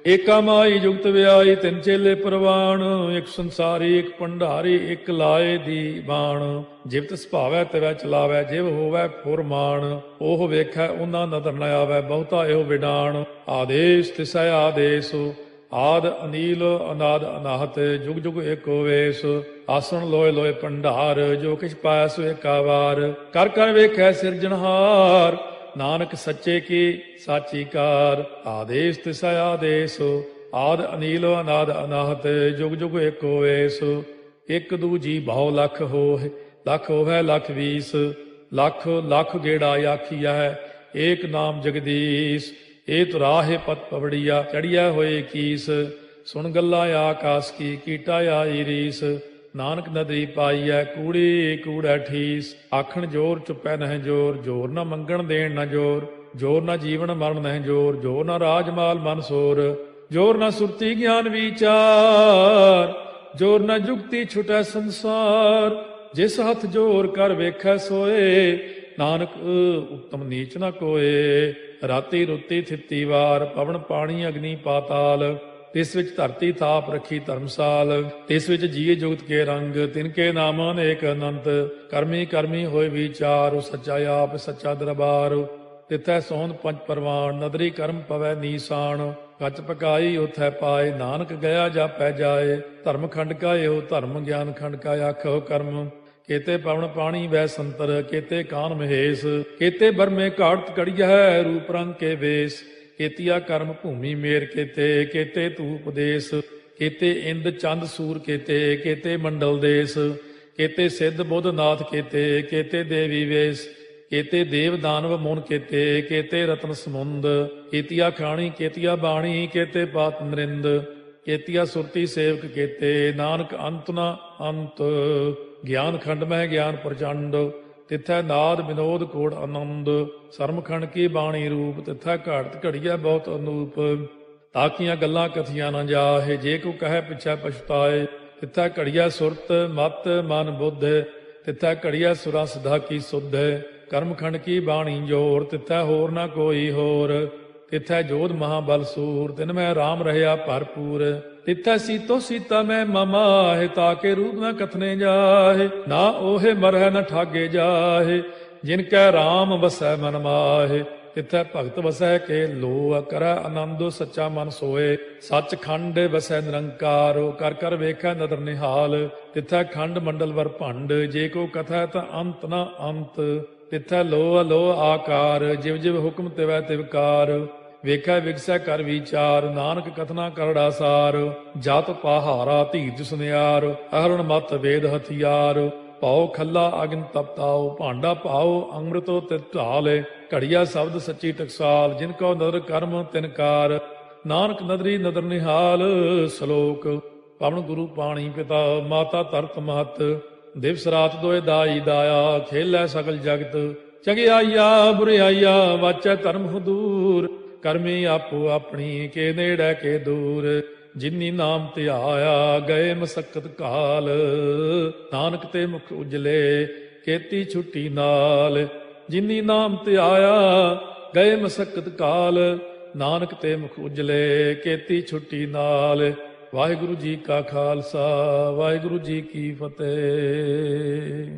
ਏਕਾ ਮਾਈ ਜੁਗਤ ਵਿਆਈ, ਤਿੰਨ ਚੇਲੇ ਪ੍ਰਵਾਨ, ਇੱਕ ਸੰਸਾਰੀ ਇੱਕ ਭੰਡਾਰੀ, ਇੱਕ ਲਾਏ ਦੀ ਬਾਣ, ਜਿਵ ਤਿਸ ਭਾਵੈ ਤਿਵੈ ਚਲਾਵੈ, ਜਿਵ ਹੋਵੈ ਫੁਰਮਾਨ, ਉਹ ਵੇਖੈ ਉਹਨਾਂ ਨਦਰ ਨ ਆਵੈ, ਬਹੁਤਾ ਇਹੋ ਵਿਡਾਣ, ਆਦੇਸ਼ ਤਿਸੈ ਆਦੇਸ਼, ਆਦ ਅਨੀਲ ਅਨਾਦ ਅਨਾਹਤ, ਜੁਗ ਜੁਗ ਏਕੋ ਵੇਸ, ਆਸਣ ਲੋਏ ਲੋਏ ਭੰਡਾਰ, ਜੋ ਕਿਛ ਪਾਇਆ ਸੋ ਏਕਾ ਵਾਰ, ਕਰ ਕਰ ਵੇਖੈ ਸਿਰਜਣਹਾਰ, ਨਾਨਕ ਸੱਚੇ ਕੀ ਸਾਚੀ ਕਾਰ, ਆਦੇਸ਼ ਤਿਸੈ ਆਦੇਸ਼, ਆਦ ਅਨੀਲ ਅਨਾਦ ਅਨਾਹਤ, ਜੁਗ ਜੁਗ ਏਕੋ ਵੇਸ, ਇੱਕ ਦੂਜੀ ਬਹੁ ਲੱਖ ਹੋਏ, ਲੱਖ ਹੋਵੇ ਲੱਖ 20, ਲੱਖ ਲੱਖ ਗੇੜਾ ਆਖੀਐ, ਏਕ ਨਾਮ ਜਗਦੀਸ਼, ਇਹ ਤੁਰਾਹੇ ਪਤ ਪਵੜੀਆ, ਚੜੀਆ ਹੋਏ ਕੀਸ, ਸੁਣ ਗੱਲਾਂ ਆਕਾਸ ਕੀ, ਕੀਟਾ ਆਈ ਰੀਸ, ਨਾਨਕ ਨਦਰੀ ਪਾਈਐ, ਕੂੜੀ ਕੂੜੈ ਠੀਸ, ਆਖਣ ਜੋਰ ਚੁੱਪੈ ਨਹਿ ਜੋਰ, ਜੋਰ ਨਾ ਮੰਗਣ ਦੇਣ ਨਾ ਜੋਰ, ਜੋਰ ਨਾ ਜੀਵਨ ਮਰਨ ਨਹਿ ਜੋਰ, ਜੋਰ ਨਾ ਰਾਜ ਮਾਲ ਮਨ ਸੋਰ, ਜੋਰ ਨਾ ਸੁਰਤੀ ਗਿਆਨ ਵਿਚਾਰ, ਜੋਰ ਨਾ ਜੁਗਤੀ ਛੁਟੈ ਸੰਸਾਰ, ਜਿਸ ਹੱਥ ਜੋਰ ਕਰ ਵੇਖੈ ਸੋਏ, ਨਾਨਕ ਉਤਮ ਨੀਚ ਨਾ ਕੋਏ, ਰਾਤੀ ਰੁੱਤੀ ਥਿੱਤੀ ਵਾਰ, ਪਵਨ ਪਾਣੀ ਅਗਨੀ ਪਾਤਾਲ, ਤਿਸ ਵਿੱਚ ਧਰਤੀ ਥਾਪ ਰੱਖੀ ਧਰਮਸਾਲ, ਤਿਸ ਵਿੱਚ ਜੀਏ ਜੁਗਤ ਕੇ ਰੰਗ, ਤਿਨ ਕੇ ਨਾਮ ਅਨੇਕ ਅਨੰਤ, ਕਰਮੀ ਕਰਮੀ ਹੋਏ ਵਿਚਾਰ, ਸੱਚਾ ਆਪ ਸੱਚਾ ਦਰਬਾਰ, ਤਿਥੈ ਸੋਹਣ ਪੰਜ ਪਰਵਾਨ, ਨਦਰੀ ਕਰਮ ਪਵੈ ਨੀਸਾਨ, ਕੱਚ ਪਕਾਈ ਉਥੈ ਪਾਏ, ਨਾਨਕ ਗਿਆ ਜਾਪੈ ਜਾਏ, ਧਰਮ ਖੰਡ ਕਾ ਇਹੋ ਧਰਮ, ਗਿਆਨ ਖੰਡ ਕਾ ਆਖੋ ਕਰਮ, ਕੇਤੇ ਪਵਨ ਪਾਣੀ ਵੈ ਸੰਤਰ, ਕੇਤੇ ਕਾਨ ਮਹੇਸ਼, ਕੇਤੇ ਬਰਮੇ ਘਾੜਤ ਕੜੀਐ, ਰੂਪ ਰੰਗ ਕੇ ਵੇਸ, केतिया कर्म भूमि मेर केते, केते तू उपदेश, केते इंद चंद सूर केते, केते मंडल देश, केते सिद्ध बुध नाथ केते, केते देवी वेश, केते देव दानव मुन केते, केते रत्न समुंद, केतिया खाणी केतिया बाणी, केते पात नरिंद, केतिया सुरती सेवक केते, नानक अंत न अंत, ज्ञान खंड में ज्ञान प्रचंड, तिथै नाद विनोद कोड़ आनंद, सरमखंड की बाणी रूप, तिथै घाट घड़िया बहुत अनूप, ताकियां गल्लां कथियां न जाहे, जे को कहे पिछै पछताए, तिथै घड़िया सुरत मत मन बुद्ध, तिथै घड़िया सुरा सिधा की सुध, कर्मखंड की बाणी जोर, तिथै होर न कोई होर, तिथै जोध महाबल सूर, तिन में राम रहया भरपूर, तिथै सीतो सीता में ममाहे, ताके रूप न कथने जाहे, ना ओहे मरह न ठागे जाहे, जिनकै राम बसै मन माहे, तिथै भगत वसै के लो, करੈ आनंदो सच्चा मन सोए, सच खंड वसै निरंकार, कर कर वेखै नदर निहाल, तिथै खंड मंडल वर भंड, जे को कथै त अंत न अंत, तिथै लो अलो आकार, जिव जिव हुक्म तिवै तिवकार, ਵੇਖੈ ਵਿਗਸੈ ਕਰ ਵਿਚਾਰ, ਨਾਨਕ ਕਥਨਾ ਕਰੜਾ ਸਾਰ, ਜਤ ਪਹਾਰਾ ਧੀਰਜ ਸੁਨਿਆਰ, ਅਹਰਣ ਮਤ ਵੇਦ ਹਥਿਆਰ, ਪਾਉ ਖੱਲਾ ਅਗਨ ਤਪਤਾਉ, ਭਾਂਡਾ ਪਾਉ ਅੰਮ੍ਰਿਤੋ ਤਿਤ ਢਾਲੇ, ਘੜੀਆ ਸ਼ਬਦ ਸੱਚੀ ਟਕਸਾਲ, ਜਿਨ ਕੋ ਨਦਰ ਕਰਮ ਤਿਨਕਾਰ, ਨਾਨਕ ਨਦਰੀ ਨਦਰ ਨਿਹਾਲ, ਸ਼ਲੋਕ ਪਵਨ ਗੁਰੂ ਪਾਣੀ ਪਿਤਾ, ਮਾਤਾ ਧਰਤ ਮਹਤ, ਦਿਵਸ ਰਾਤ ਦੋਇ ਦਾਈ ਦਾਇਆ, ਖੇਲੈ ਸਗਲ ਜਗਤ, ਚੰਗਿਆਈਆ ਬੁਰਿਆਈਆ ਵਾਚੈ ਧਰਮ ਹਦੂਰ, ਕਰਮੀ ਆਪੋ ਆਪਣੀ ਕੇ ਨੇੜੇ ਕੇ ਦੂਰ, ਜਿਨੀ ਨਾਮ ਧਿਆਇਆ ਗਏ ਮਸਕਤ ਕਾਲ, ਨਾਨਕ ਤੇ ਮੁਖ ਉਜਲੇ ਕੀਤੀ ਛੁੱਟੀ ਨਾਲ, ਜਿਨੀ ਨਾਮ ਧਿਆਇਆ ਗਏ ਮਸਕਤ ਕਾਲ, ਨਾਨਕ ਤੇ ਮੁਖ ਉਜਲੇ ਕੀਤੀ ਛੁੱਟੀ ਨਾਲ। ਵਾਹਿਗੁਰੂ ਜੀ ਕਾ ਖਾਲਸਾ, ਵਾਹਿਗੁਰੂ ਜੀ ਕੀ ਫਤਿਹ।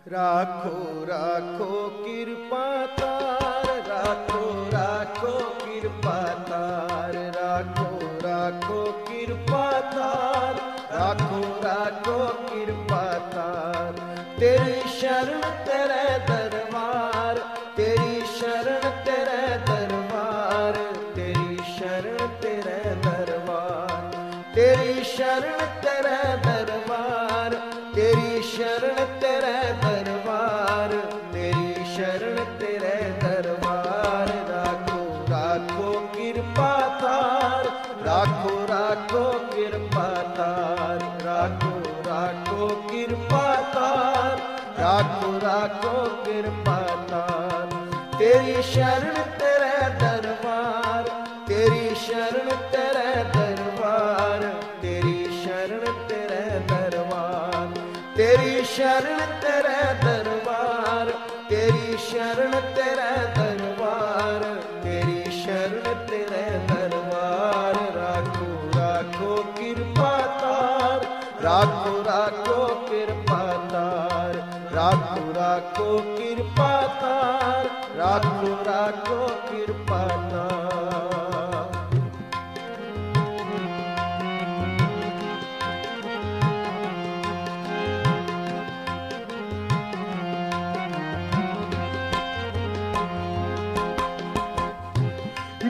राखो राखो कृपा तार, राखो राखो कृपा तार, राखो राखो कृपा तार, राखो राखो कृपा तार, तेरी शरण तेरे दरबार, तेरी शरण तेरे दरबार, तेरी शरण तेरे दरबार, तेरी शरण तेरे दरबार, तेरी शरण तेरे दरबार, तेरी शरण तेरे दरबार। राखो राखो कृपा तार, राखो राखो कृपा तार, राखो राखो कृपा तार, राखो राखो कृपा तार, तेरी शरण तेरे दरबार, तेरी शरण तेरे दरबार, तेरी शरण तेरे दरबार, तेरी शरण तेरे दरबार, तेरी शरण तेरे दरबार, तेरी शरण तेरे दरबार। राखो राखो कृपा तार, राखो राखो कृपा तार, राखो राखो कृपा तार, राखो राखो कृपा तार।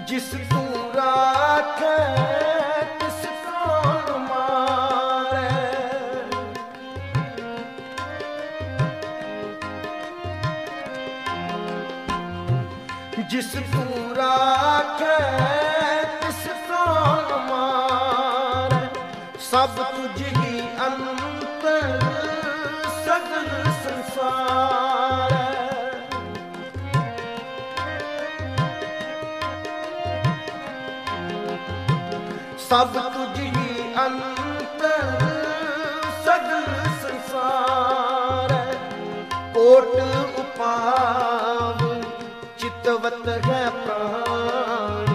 जिस तू राखे तिस कौन मारे, जिस तू राखे तिस कौन मारे, सब तुझ ही अंतर सगल संसार। सब तुझ ही अंतर सगल संसार, कोट उपाव चितवत है प्राण,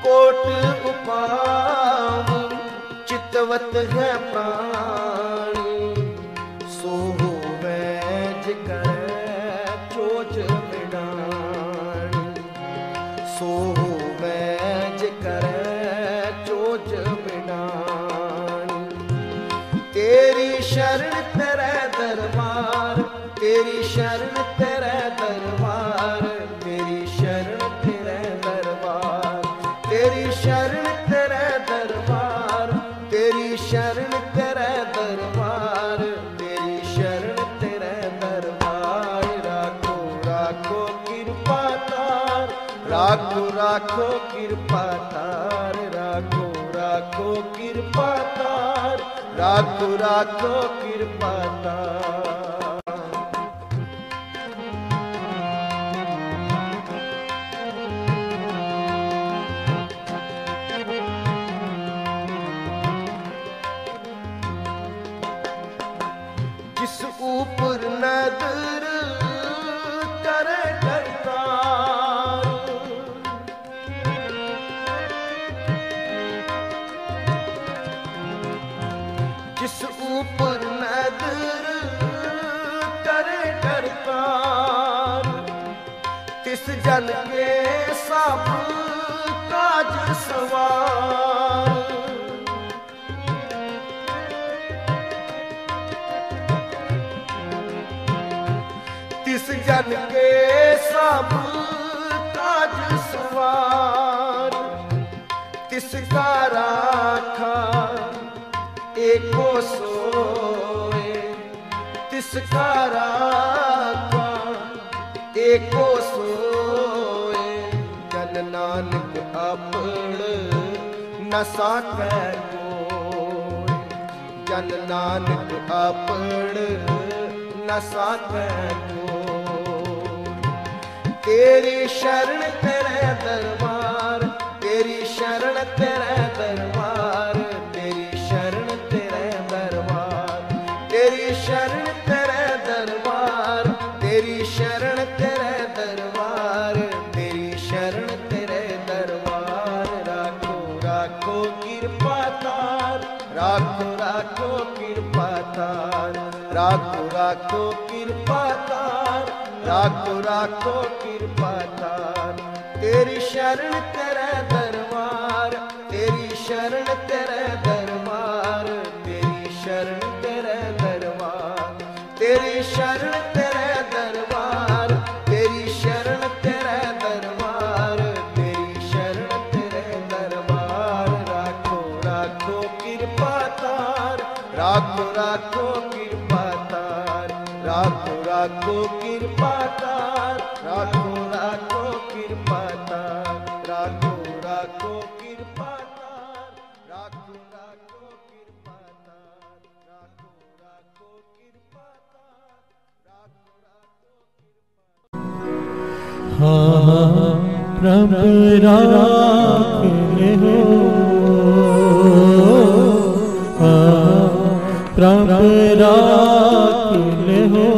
कोट उपाव चितवत है प्राण, सो होवे जिकर चोच बिडान, सो होवे जिकर चोच बिडान। तेरी शरण तेरे दरबार, तेरी शरण तेरे दरबार, राखो राखो कृपा तार, राखो राखो कृपा तार, राखो राखो कृपा तार। जिस ऊपर नजर करे करतार, जिस ऊपर नजर करे करतार, तिस जन के सब काज सवार। तिस जन के सब काज सवार, तिसका राखा एको सोए, तिसका राखा एको सोए। जन नानक अपण न साकै कोय, जन नानक अपण न साकै कोय। तेरी शरण तेरे दरबार, तेरी शरण तेरे दरबार, तेरी शरण तेरे दरबार, तेरी शरण तेरे दरबार, तेरी शरण तेरे दरबार, तेरी शरण तेरे दरबार। राखो राखो कृपा तार, राखो राखो कृपा तार, राखो राखो कृपा तार, राखो राखो कृपा तार। तेरी शरण तेरे दरबार, तेरी शरण तेरे दरबार, तेरी शरण तेरे दरबार, तेरी शरण तेरे दरबार, तेरी शरण तेरे दरबार, तेरी शरण तेरे दरबार। राखो राखो कृपा तार, राखो राखो कृपा तार, राखो राखो कृपा तार, राखो राखो कृपा तार, राखो राखो कृपा तार, राखो राखो कृपा तार, राखो राखो कृपा तार, राखो राखो कृपा। हाँ प्रभु राख ले हो, प्रभु राख ले हो।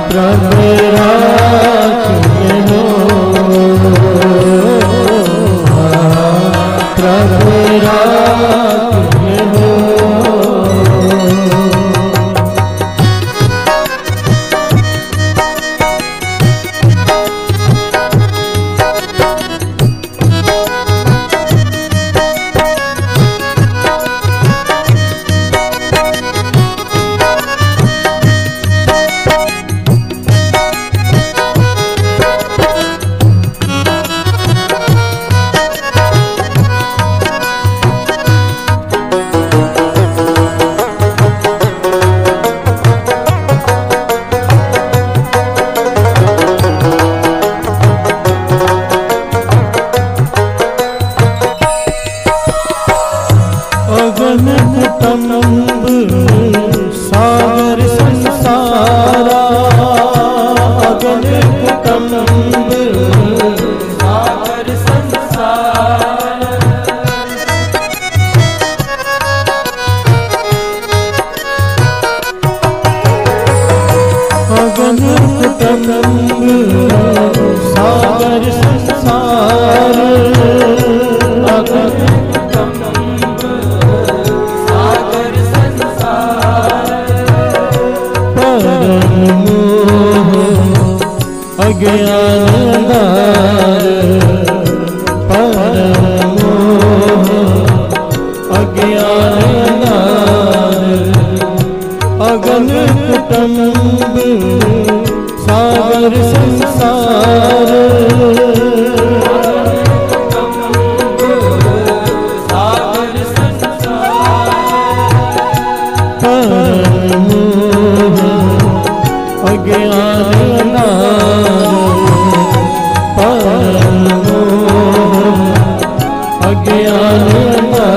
प्रभु राख लेहो, प्रभु राख लेहो। सागर संसारा, अगन कुटुंब सागर संसारा, अगन कुटुंब सागर संसार, अगन अज्ञानदार, परम मोह अज्ञानदार, अगन कुटुंब सागर संसार, सागर संसार, परम मोह अज्ञानदार, परम मोह अज्ञानदार।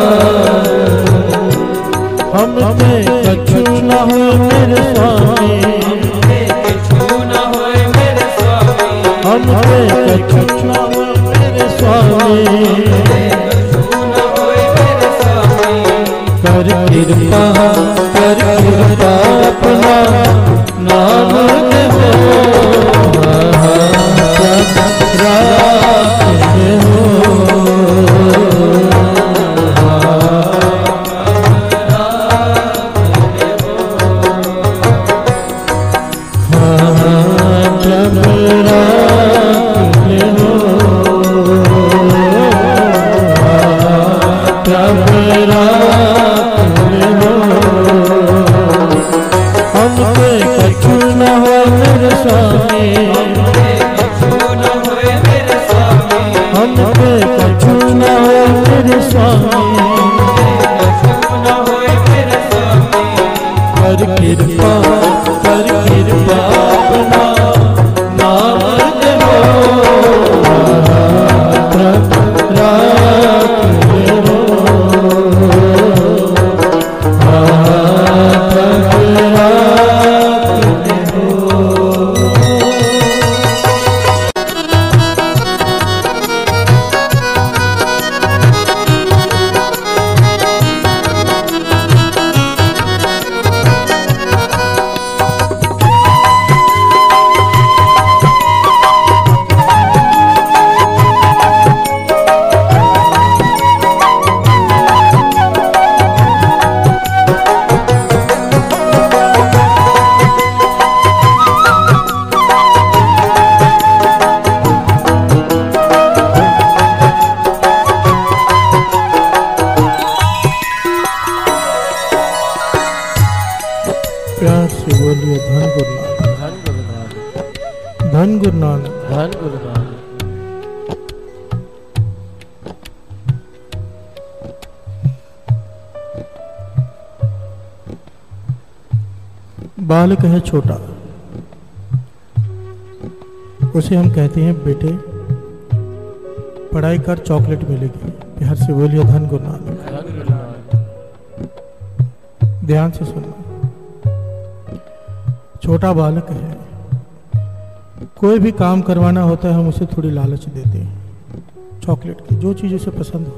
हम पे कछु न हो मेरे स्वामी, हम पे कछु न हो मेरे स्वामी, कर कृपा अपना नाम देवो, धन गुरु नानक, धन गुरु नानक। बालक है छोटा, उसे हम कहते हैं बेटे पढ़ाई कर चॉकलेट मिलेगी। प्यार से बोलिए धन गुरु नानक। ध्यान से सुनना, छोटा बालक है, कोई भी काम करवाना होता है हम उसे थोड़ी लालच देते हैं चॉकलेट की, जो चीज़ उसे पसंद हो।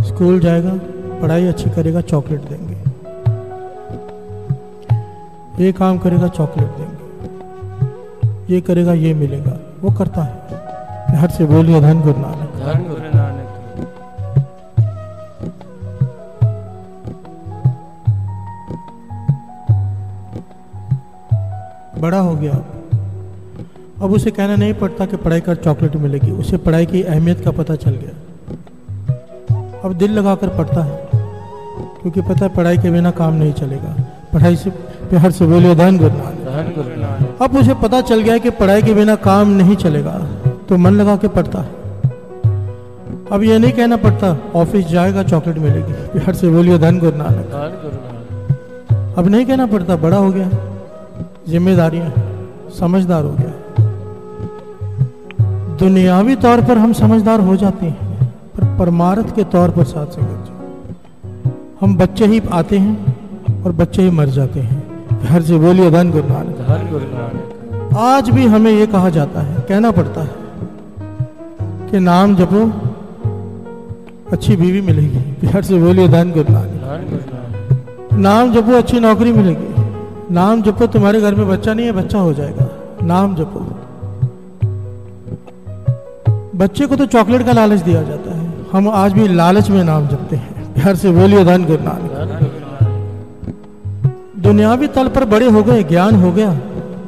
स्कूल जाएगा, पढ़ाई अच्छी करेगा, चॉकलेट देंगे। ये काम करेगा चॉकलेट देंगे, ये करेगा ये मिलेगा, वो करता है। हर से बोलिए धन गुरु नानक। धन गुरु नानक। बड़ा हो गया, अब उसे कहना नहीं पड़ता कि पढ़ाई कर चॉकलेट मिलेगी, उसे पढ़ाई की अहमियत का पता चल गया। अब दिल लगाकर पढ़ता है, क्योंकि पता है पढ़ाई के बिना काम नहीं चलेगा। पढ़ाई से प्यार से बोलिए धन गुरु नानक। धन गुरु नानक। अब उसे पता चल गया कि पढ़ाई के बिना काम नहीं चलेगा, तो मन लगा के पढ़ता है। अब ये नहीं कहना पड़ता ऑफिस जाएगा चॉकलेट मिलेगी, प्यार से बोलिए धन गुरु नानक। धन गुरु नानक। अब नहीं कहना पड़ता, बड़ा हो गया, जिम्मेदारियां, समझदार हो गया। दुनियावी तौर पर हम समझदार हो जाते हैं, पर परमार्थ के तौर पर साथ संगत जी हम बच्चे ही आते हैं और बच्चे ही मर जाते हैं। घर से बोलिए धन गुरु नानक। धन गुरु नानक। आज भी हमें ये कहा जाता है, कहना पड़ता है कि नाम जपो अच्छी बीवी मिलेगी। घर से बोलिए धन गुरु नानक। धन गुरु नानक। नाम जपो अच्छी नौकरी मिलेगी। नाम जपो तुम्हारे घर में बच्चा नहीं है, बच्चा हो जाएगा। नाम जपो। बच्चे को तो चॉकलेट का लालच दिया जाता है, हम आज भी लालच में नाम जपते हैं। घर से बोलिए धन गुरु नानक। धन गुरु नानक। दुनियावी तल पर बड़े हो गए, ज्ञान हो गया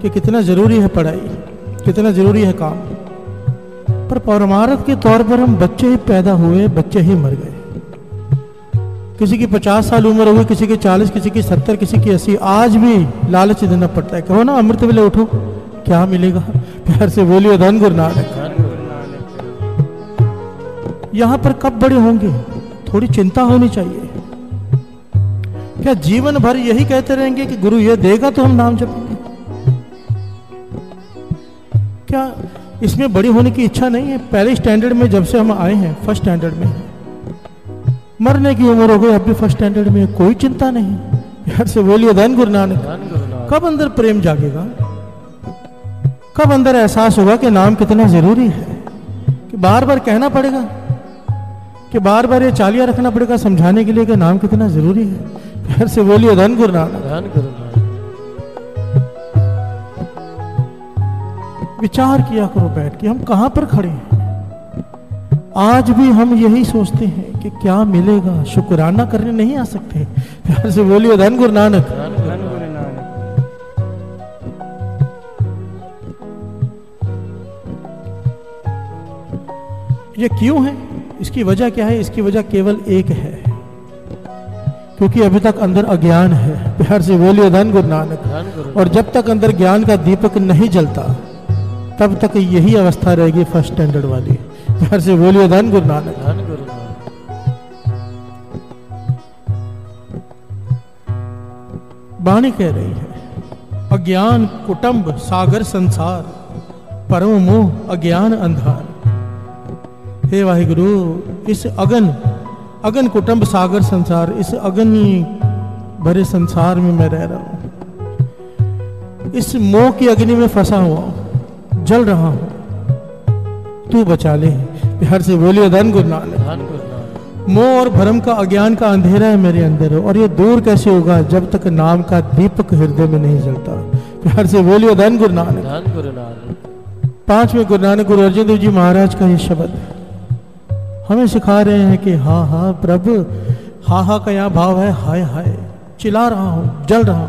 कि कितना जरूरी है पढ़ाई, कितना जरूरी है काम, पर परमार्थ के तौर पर हम बच्चे ही पैदा हुए, बच्चे ही मर गए। किसी की 50 साल उम्र हो गई, किसी की 40, किसी की 70, किसी की 80। आज भी लालच देना पड़ता है। कहो ना अमृत वेले उठो, क्या मिलेगा? प्यार से बोलिए धन गुरु नानक। धन गुरु नानक। यहां पर कब बड़े होंगे, थोड़ी चिंता होनी चाहिए। क्या जीवन भर यही कहते रहेंगे कि गुरु ये देगा तो हम नाम जपेंगे? क्या इसमें बड़ी होने की इच्छा नहीं है? पहले स्टैंडर्ड में जब से हम आए हैं, फर्स्ट स्टैंडर्ड में, मरने की उम्र हो गई, अब भी फर्स्ट स्टैंडर्ड में, कोई चिंता नहीं। प्यार से बोलिए धन गुरु नानक। धन गुरु नानक। कब अंदर प्रेम जागेगा? कब अंदर एहसास होगा कि नाम कितना जरूरी है? कि बार बार कहना पड़ेगा, कि बार बार ये चालियां रखना पड़ेगा समझाने के लिए कि नाम कितना जरूरी है। प्यार से बोलिए धन गुरु नानक। धन गुरु नानक। विचार किया करो बैठ के, हम कहां पर खड़े हैं। आज भी हम यही सोचते हैं कि क्या मिलेगा, शुक्राना करने नहीं आ सकते। प्यार से बोलिए धन गुरु नानक। धन गुरु नानक। ये क्यों है? इसकी वजह क्या है? इसकी वजह केवल एक है, क्योंकि अभी तक अंदर अज्ञान है। प्यार से बोलिए धन गुरु नानक। धन गुरु। और जब तक अंदर ज्ञान का दीपक नहीं जलता, तब तक यही अवस्था रहेगी फर्स्ट स्टैंडर्ड वाली। प्यार से बोलिए धन गुरु नानक। धन गुरु नानक। वाणी कह रही है, अज्ञान कुटुंब सागर संसार, परम मोह अज्ञान अंधार। हे वाहिगुरु, इस अगन कुटुंब सागर संसार, इस अगन भरे संसार में मैं रह रहा हूं, इस मोह की अग्नि में फंसा हुआ हूं, जल रहा हूं, तू बचा ले। प्यार से बोलिए धन गुरु नानक। धन गुरु नानक। मोह और भ्रम का अज्ञान का अंधेरा है मेरे अंदर, और ये दूर कैसे होगा जब तक नाम का दीपक हृदय में नहीं जलता। प्यार से बोलिए धन गुरु नानक। धन गुरु नानक। 5वें गुरु नानक गुरु अर्जन देव जी महाराज का ये शब्द हमें सिखा रहे हैं कि हाँ हाँ प्रभु, हाँ हाँ का यहाँ भाव है, हाय हाय, चिल्ला रहा हूं, जल रहा हूं।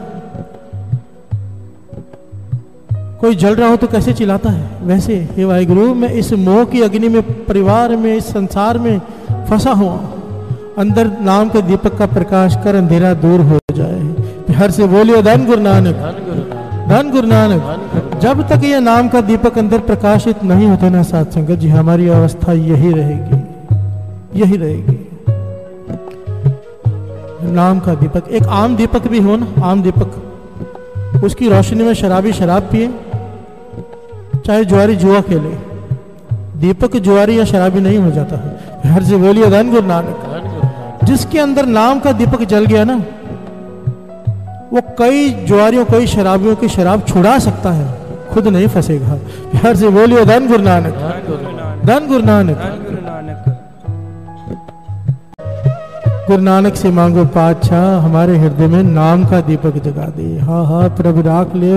कोई जल रहा हो तो कैसे चिल्लाता है? वैसे हे वाहिगुरु, मैं इस मोह की अग्नि में, परिवार में, इस संसार में फंसा हुआ, अंदर नाम के दीपक का प्रकाश कर अंधेरा दूर हो जाए। प्यार से बोलिए धन गुरु नानक। धन गुरु नानक। धन गुरु नानक। धन गुरु। जब तक ये नाम का दीपक अंदर प्रकाशित नहीं होता ना साथ संगत जी, हमारी अवस्था यही रहेगी, यही रहेगी। नाम का दीपक, एक आम दीपक भी हो ना, आम दीपक, उसकी रोशनी में शराबी शराब पिए, चाहे जुआरी जुआ खेले, दीपक जुआरी या शराबी नहीं हो जाता है। हर से बोलिए धन गुरु नानक। धन गुरु नानक। जिसके अंदर नाम का दीपक जल गया ना, वो कई जुआरियों, कई शराबियों की शराब छुड़ा सकता है, खुद नहीं फंसेगा। हर से बोलिए धन गुरु नानक। धन गुरु नानक। धन गुरु नानक। धन गुरु नानक। गुरु नानक से मांगो पातशाह हमारे हृदय में नाम का दीपक जगा दे। हाँ हाँ प्रभु राख ले,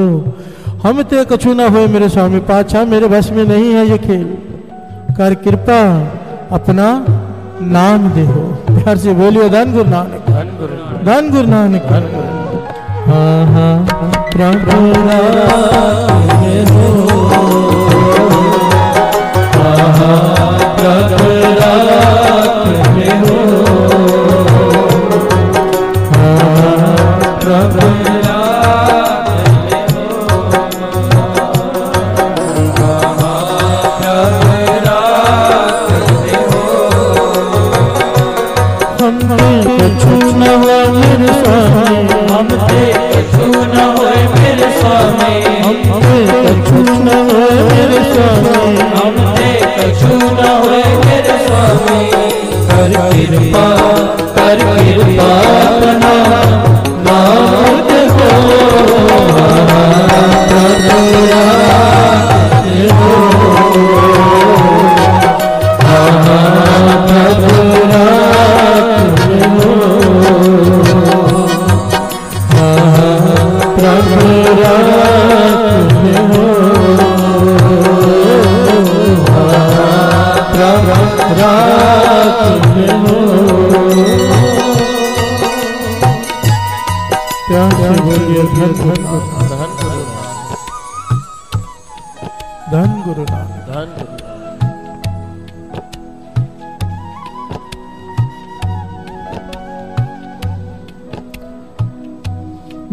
हम ते कछु ना होए मेरे स्वामी पातशाह, मेरे बस में नहीं है ये खेल, कर कृपा अपना नाम दे हो। प्यार से बोलियो धन गुरु नानक, धन गुरु नानक। हाँ हाँ प्रभु राख ले हो, हाँ हाँ प्रभु राख ले हो, प्रभु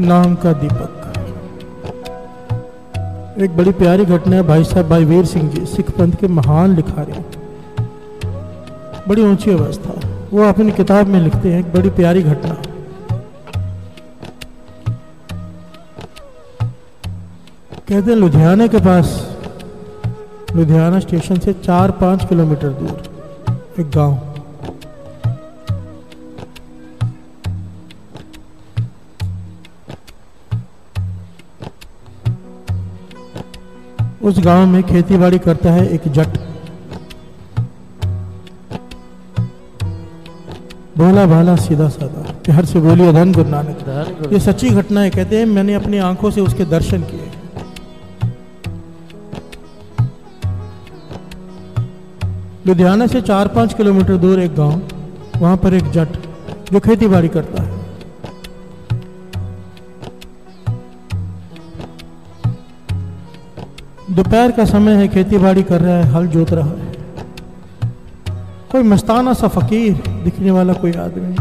नाम का दीपक। एक बड़ी प्यारी घटना है, भाई साहब भाई वीर सिंह जी सिख पंथ के महान लिखारी, बड़ी ऊंची अवस्था, वो अपनी किताब में लिखते हैं एक बड़ी प्यारी घटना। कहते हैं लुधियाना के पास, लुधियाना स्टेशन से 4-5 किलोमीटर दूर एक गांव, उस गांव में खेती बाड़ी करता है एक जट, भोला भाला सीधा साधा। प्यार से बोलिए धन गुरु नानक। ये सच्ची घटना है। कहते हैं मैंने अपनी आंखों से उसके दर्शन किए। लुधियाना से 4-5 किलोमीटर दूर एक गांव, वहां पर एक जट जो खेती बाड़ी करता है। दोपहर का समय है, खेती बाड़ी कर रहा है, हल जोत रहा है। कोई मस्ताना सा फकीर दिखने वाला कोई आदमी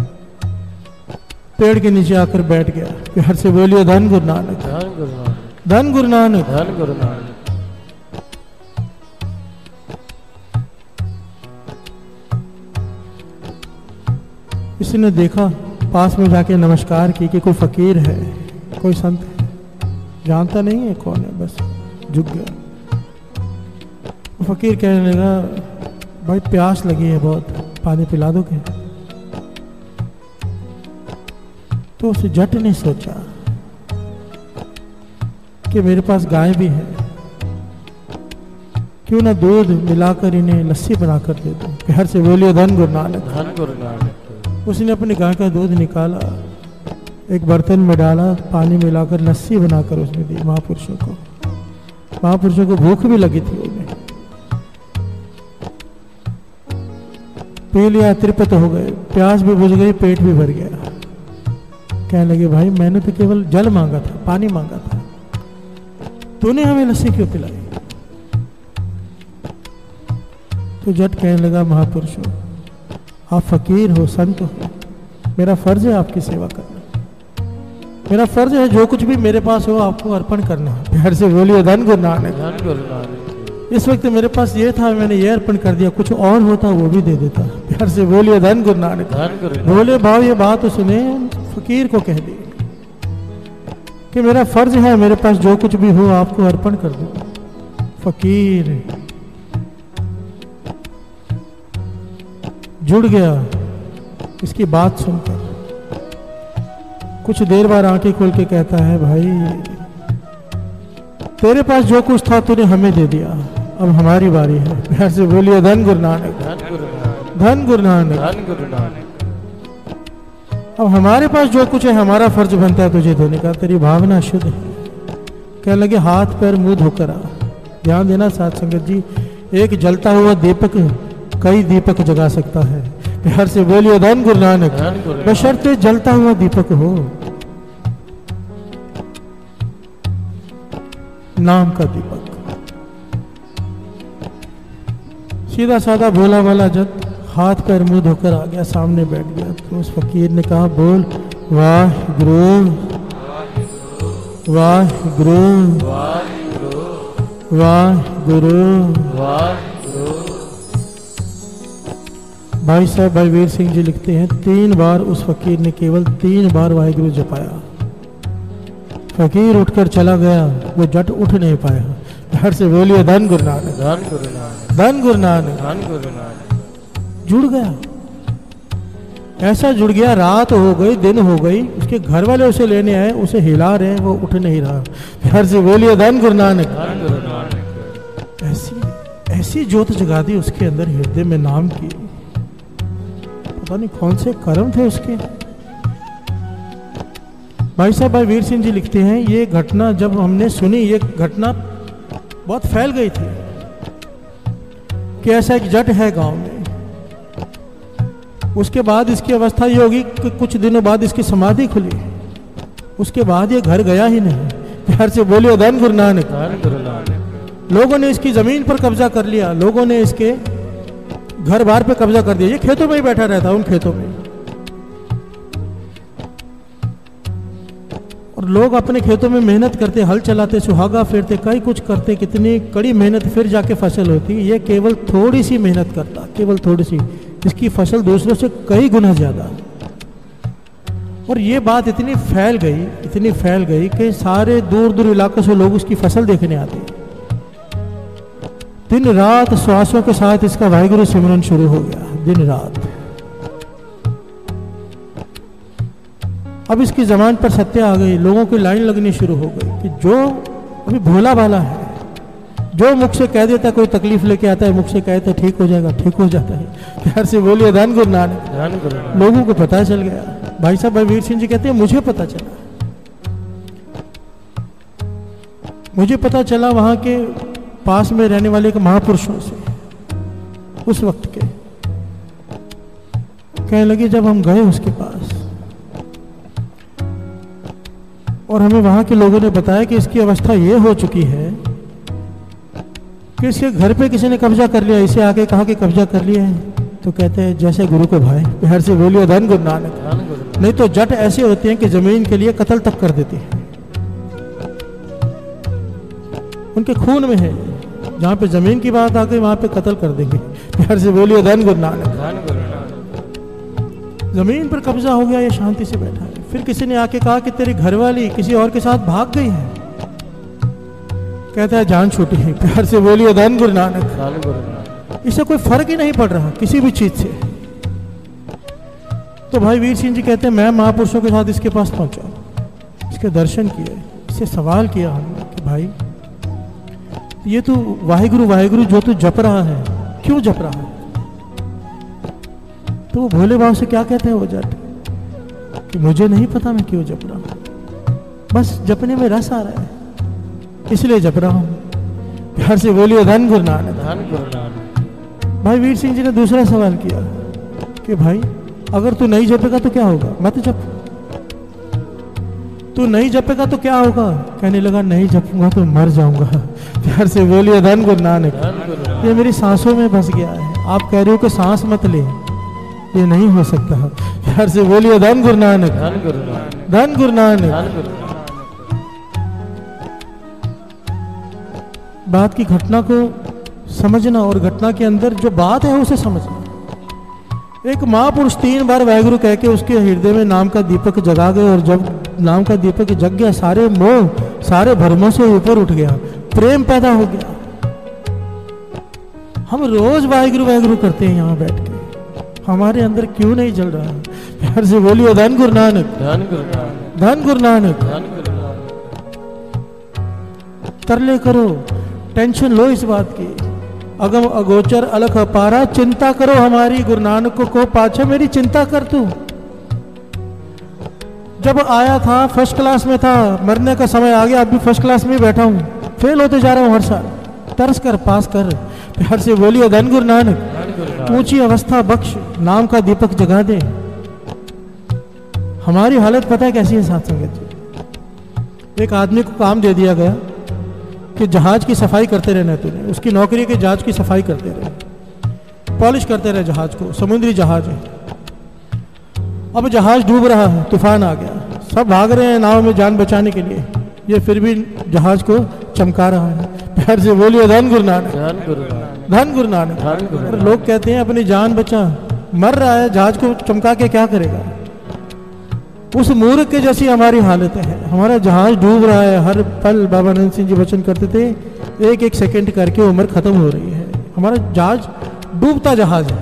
पेड़ के नीचे आकर बैठ गया। प्यार से बोलिए धन गुरु नानक, धन गुरु नानक, धन गुरु नानक, धन गुरु नानक। इसने देखा, पास में जाके नमस्कार की कि कोई फकीर है, कोई संत है, जानता नहीं है कौन है, बस झुक गया। फकीर कहने लगा भाई प्यास लगी है बहुत, पानी पिला दोगे? तो उस जट ने सोचा कि मेरे पास गाय भी है, क्यों ना दूध मिलाकर इन्हें लस्सी बनाकर दे दूं। प्यार से बोलिए धन गुरु नानक, धन गुरु नानक। उसने अपनी गाय का दूध निकाला, एक बर्तन में डाला, पानी मिलाकर लस्सी बनाकर उसने दी महापुरुषों को। महापुरुषों को भूख भी लगी थी, उन्हें पी लिया, तृप्त हो गए, प्यास भी बुझ गई, पेट भी भर गया। कहने लगे भाई मैंने तो केवल जल मांगा था, पानी मांगा था, तूने हमें लस्सी क्यों पिलाई? तो जट कहने लगा महापुरुषों आप फकीर हो, संत हो, मेरा फर्ज है आपकी सेवा करना, मेरा फर्ज है जो कुछ भी मेरे पास हो आपको अर्पण करना। प्यार से बोलिए धन गुरु नानक, धन गुरु नानक। इस वक्त मेरे पास ये था, मैंने ये अर्पण कर दिया, कुछ और होता वो भी दे देता। प्यार से बोलिए धन गुरु नानक, धन गुरु नानक। बोले भाव ये बात उसने फकीर को कह दी कि मेरा फर्ज है, मेरे पास जो कुछ भी हो आपको अर्पण कर दो। फकीर जुड़ गया इसकी बात सुनकर। कुछ देर बाद आंखें खोल के कहता है भाई तेरे पास जो कुछ था तूने हमें दे दिया, अब हमारी बारी है। प्यार से बोलिए धन गुरु नानक, धन गुरु नानक, धन गुरु नानक, धन गुरु नानक। अब हमारे पास जो कुछ है हमारा फर्ज बनता है तुझे धोने का, तेरी भावना शुद्ध है। कहने लगे हाथ पैर मुंह धोकर आ। ध्यान देना साथ संगत जी, एक जलता हुआ दीपक कई दीपक जगा सकता है। प्यार से बोलिए धन गुरु नानक, बशर्ते जलता हुआ दीपक हो, नाम का दीपक। सीधा साधा भोला वाला जब हाथ पैर मुंह धोकर आ गया, सामने बैठ गया, तो उस फकीर ने कहा बोल वाह गुरु वाह गुरु वाह गुरु। भाई साहब भाई वीर सिंह जी लिखते हैं 3 बार उस फकीर ने केवल 3 बार वाहिगुरु जपाया। फकीर उठकर चला गया, वो जट उठ नहीं पाया। हर से बोलिए धन गुरु नानक, धन गुरु नानक, धन गुरु नानक। धन गुरु नानक। जुड़ गया, ऐसा जुड़ गया, रात हो गई दिन हो गई, उसके घर वाले उसे लेने आए, उसे हिला रहे हैं, वो उठ नहीं रहा। हर से बोलिए धन गुरु नानक, धन गुरु नानक। ऐसी ज्योत जगा दी उसके अंदर हृदय में नाम की। पता नहीं कौन से कर्म थे उसके। भाई साहब भाई वीर सिंह जी लिखते हैं ये घटना जब हमने सुनी, ये घटना बहुत फैल गई थी कि ऐसा एक जट है गांव में। उसके बाद इसकी अवस्था ये होगी कि कुछ दिनों बाद इसकी समाधि खुली, उसके बाद ये घर गया ही नहीं। प्यार से बोलिए धन गुरु नानक, धन गुरु नानक। लोगों ने इसकी जमीन पर कब्जा कर लिया, लोगों ने इसके घर बार पे कब्जा कर दिया। ये खेतों में ही बैठा रहता, उन खेतों में, और लोग अपने खेतों में मेहनत करते, हल चलाते, सुहागा फेरते, कई कुछ करते, कितनी कड़ी मेहनत, फिर जाके फसल होती। ये केवल थोड़ी सी मेहनत करता, केवल थोड़ी सी, इसकी फसल दूसरों से कई गुना ज्यादा। और ये बात इतनी फैल गई कि सारे दूर दूर इलाकों से लोग उसकी फसल देखने आते। दिन रात श्वासों के साथ इसका वाहिगुरु सिमरन शुरू हो गया, दिन रात। अब इसकी जबान पर सत्य आ गई, लोगों की लाइन लगनी शुरू हो गई कि जो अभी भोला भाला है, जो मुख से कह देता कोई तकलीफ लेके आता है, मुख से कहता है ठीक हो जाएगा, ठीक हो जाता है। प्यार से बोलिए धन गुरु नानक, धन गुरु नानक। लोगों को पता चल गया। भाई साहब भाई वीर सिंह जी कहते हैं मुझे पता चला वहां के पास में रहने वाले एक महापुरुषों से, उस वक्त के। कहने लगे जब हम गए उसके पास और हमें वहां के लोगों ने बताया कि इसकी अवस्था ये हो चुकी है कि इसके घर पे किसी ने कब्जा कर लिया, इसे आके कहा कि कब्जा कर लिया है, तो कहते हैं जैसे गुरु को भाई। प्यार से बोलिए धन गुरु नानक, धन गुरु नानक। नहीं तो जट ऐसे होते हैं कि जमीन के लिए कत्ल तक कर देते हैं, उनके खून में है। जहां पे जमीन की बात आ गई वहां पे कत्ल कर देंगे। प्यार से बोलिए धन गुरु नानक, धन गुरु नानक। जमीन पर कब्जा हो गया, ये शांति से बैठा है। फिर किसी ने आके कहा कि तेरी घरवाली किसी और के साथ भाग गई है, कहता है जान छूटी है। प्यार से बोलिए धन गुरु नानक, धन गुरु नानक। इससे कोई फर्क ही नहीं पड़ रहा किसी भी चीज से। तो भाई वीर सिंह जी कहते हैं मैं महापुरुषों के साथ इसके पास पहुंचा, इसके दर्शन किए, इससे सवाल किया हमने कि भाई ये तू वाहिगुरु वाहिगुरु जो तू जप रहा है, क्यों जप रहा है? तो वो भोले बाबा से क्या कहते हैं वो जट कि मुझे नहीं पता मैं क्यों जप रहा हूं, बस जपने में रस आ रहा है इसलिए जप रहा हूं। प्यार से बोलिए धन गुरु नानक, धन गुरु नानक। भाई वीर सिंह जी ने दूसरा सवाल किया कि भाई अगर तू नहीं जपेगा तो क्या होगा? मत जप। तू नहीं जपेगा तो क्या होगा? कहने लगा नहीं जपूंगा तो मर जाऊंगा। प्यार से बोलिए धन गुरु नानक, धन गुरु नानक। ये मेरी सांसों में बस गया है। आप कह रहे हो कि सांस मत ले, ये नहीं हो सकता। प्यार से बोलिए धन गुरु नानक, धन गुरु नानक। धन गुरु नानक। धन गुरु नानक। बात की घटना को समझना और घटना के अंदर जो बात है उसे समझना। एक महापुरुष 3 बार वाहिगुरु कह के उसके हृदय में नाम का दीपक जगा गए, और जब नाम का दीपक जग गया सारे मोह सारे भ्रमों से ऊपर उठ गया, प्रेम पैदा हो गया। हम रोज वाहिगुरु वाहिगुरु करते हैं यहाँ बैठ के, हमारे अंदर क्यों नहीं जल रहा? प्यार से बोलिए धन गुरु नानक, धन गुरु नानक। धन गुरु नानक। धन गुरु नानक। तरले करो, टेंशन लो इस बात की, अगम अगोचर अलख अपारा, चिंता करो हमारी गुरु नानक को पाछे मेरी चिंता कर तू। जब आया था फर्स्ट क्लास में था, मरने का समय आ गया, अब भी फर्स्ट क्लास में ही बैठा हूँ, फेल होते जा रहा हूँ हर साल। तरस कर पास कर, प्यार से बोलिए धन गुरु नानक। ऊंची अवस्था बख्श, नाम का दीपक जगा दे। हमारी हालत पता है कैसी है साथ संगत जी। एक आदमी को काम दे दिया गया कि जहाज की सफाई करते रहना है तूने। उसकी नौकरी के जहाज की सफाई करते रहे, पॉलिश करते रहे जहाज को। समुद्री जहाज है। अब जहाज डूब रहा है, तूफान आ गया, सब भाग रहे हैं नाव में जान बचाने के लिए, ये फिर भी जहाज को चमका रहा है। प्यार से बोलिए धन गुरु नानक, धन गुरु नानक, धन गुरु नानक। धन गुरु नानक। लोग कहते हैं अपनी जान बचा, मर रहा है, जहाज को चमका के क्या करेगा। उस मूर्ख के जैसी हमारी हालत है। हमारा जहाज डूब रहा है हर पल। बाबा नंद सिंह जी वचन करते थे, एक एक सेकंड करके उम्र खत्म हो रही है। हमारा जहाज डूबता जहाज है।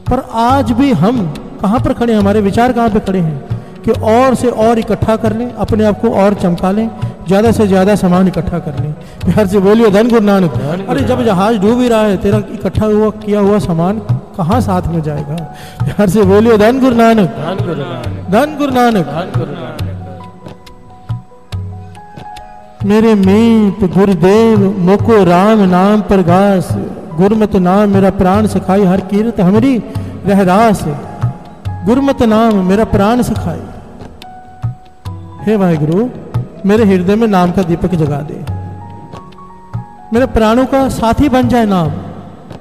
पर आज भी हम कहाँ पर खड़े हैं, हमारे विचार कहाँ पे खड़े हैं कि और से और इकट्ठा कर लें, अपने आप को और चमका लें, ज़्यादा से ज़्यादा सामान इकट्ठा कर लें। प्यार से बोलिए धन गुरु नानक। अरे जब जहाज डूब ही रहा है, तेरा इकट्ठा हुआ किया हुआ सामान कहाँ साथ में जाएगा। प्यार से बोलिए धन गुरु नानक, धन गुरु नानक, धन गुरु नानक। धन गुरु नानक। मेरे मीत गुरुदेव मोको राम नाम पर घास, गुरमत नाम मेरा प्राण सिखाई, हर कीरत हमारी रहरास। गुरमत नाम मेरा प्राण सिखाई। हे वाहिगुरु, मेरे हृदय में नाम का दीपक जगा दे, मेरे प्राणों का साथी बन जाए नाम।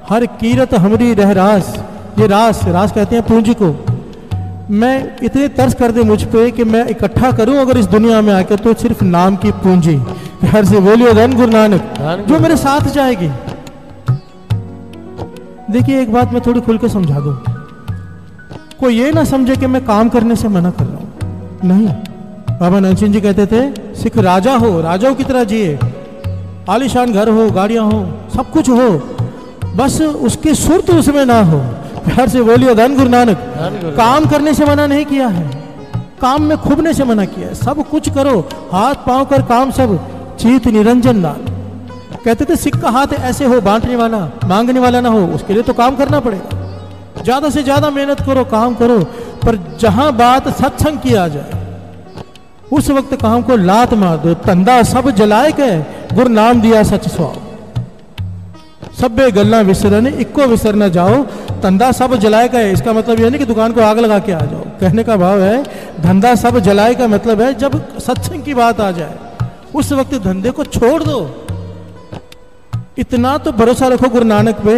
हर कीरत हमारी रहरास, ये रास, रास कहते हैं पूंजी को। मैं इतने तरस कर दे मुझ पे कि मैं इकट्ठा करूं अगर इस दुनिया में आकर तो सिर्फ नाम की पूंजी। प्यार से बोलिए धन गुरु नानक, जो मेरे साथ जाएगी। देखिए एक बात मैं थोड़ी खुल के समझा दूं, कोई ये ना समझे कि मैं काम करने से मना कर रहा हूं। नहीं, बाबा नंद सिंह जी कहते थे सिख राजा हो, राजाओं की तरह जिए, आलीशान घर हो, गाड़ियां हो, सब कुछ हो, बस उसकी सुरत उसमें ना हो। प्यार से बोलिए धन गुरु नानक। काम करने से मना नहीं किया है, काम में खुबने से मना किया है। सब कुछ करो, हाथ पांव कर काम सब, चीत निरंजन नाम। कहते थे सिख का हाथ ऐसे हो, बांटने वाला मांगने वाला ना हो। उसके लिए तो काम करना पड़ेगा, ज्यादा से ज्यादा मेहनत करो, काम करो। पर जहां बात सत्संग की आ जाए उस वक्त काम को लात मार दो। तंदा सब जलाए के गुरु नाम दिया सच स्वाव, सब्बे गल्ला विसरने इक्को विसर न जाओ। धंधा सब जलाए का है, इसका मतलब यह नहीं कि दुकान को आग लगा के आ जाओ। कहने का भाव है धंधा सब जलाए का मतलब है जब सत्संग की बात आ जाए उस वक्त धंधे को छोड़ दो। इतना तो भरोसा रखो गुरु नानक पे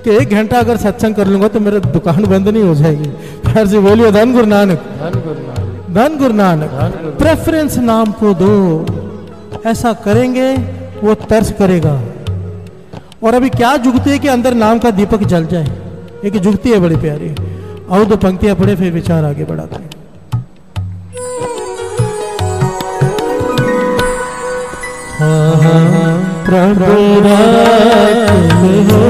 कि 1 घंटा अगर सत्संग कर लूंगा तो मेरा दुकान बंद नहीं हो जाएगी। प्यार से बोलिए धन गुरु नानक, धन गुरु नानक, धन गुरु नानक। प्रेफरेंस नाम को दो, ऐसा करेंगे वो तरस करेगा। और अभी क्या जुगती है कि अंदर नाम का दीपक जल जाए, एक जुगती है बड़ी प्यारी। आओ तो पंक्तियां पढ़े फिर विचार आगे बढ़ाते हैं। प्रभु रात में हो,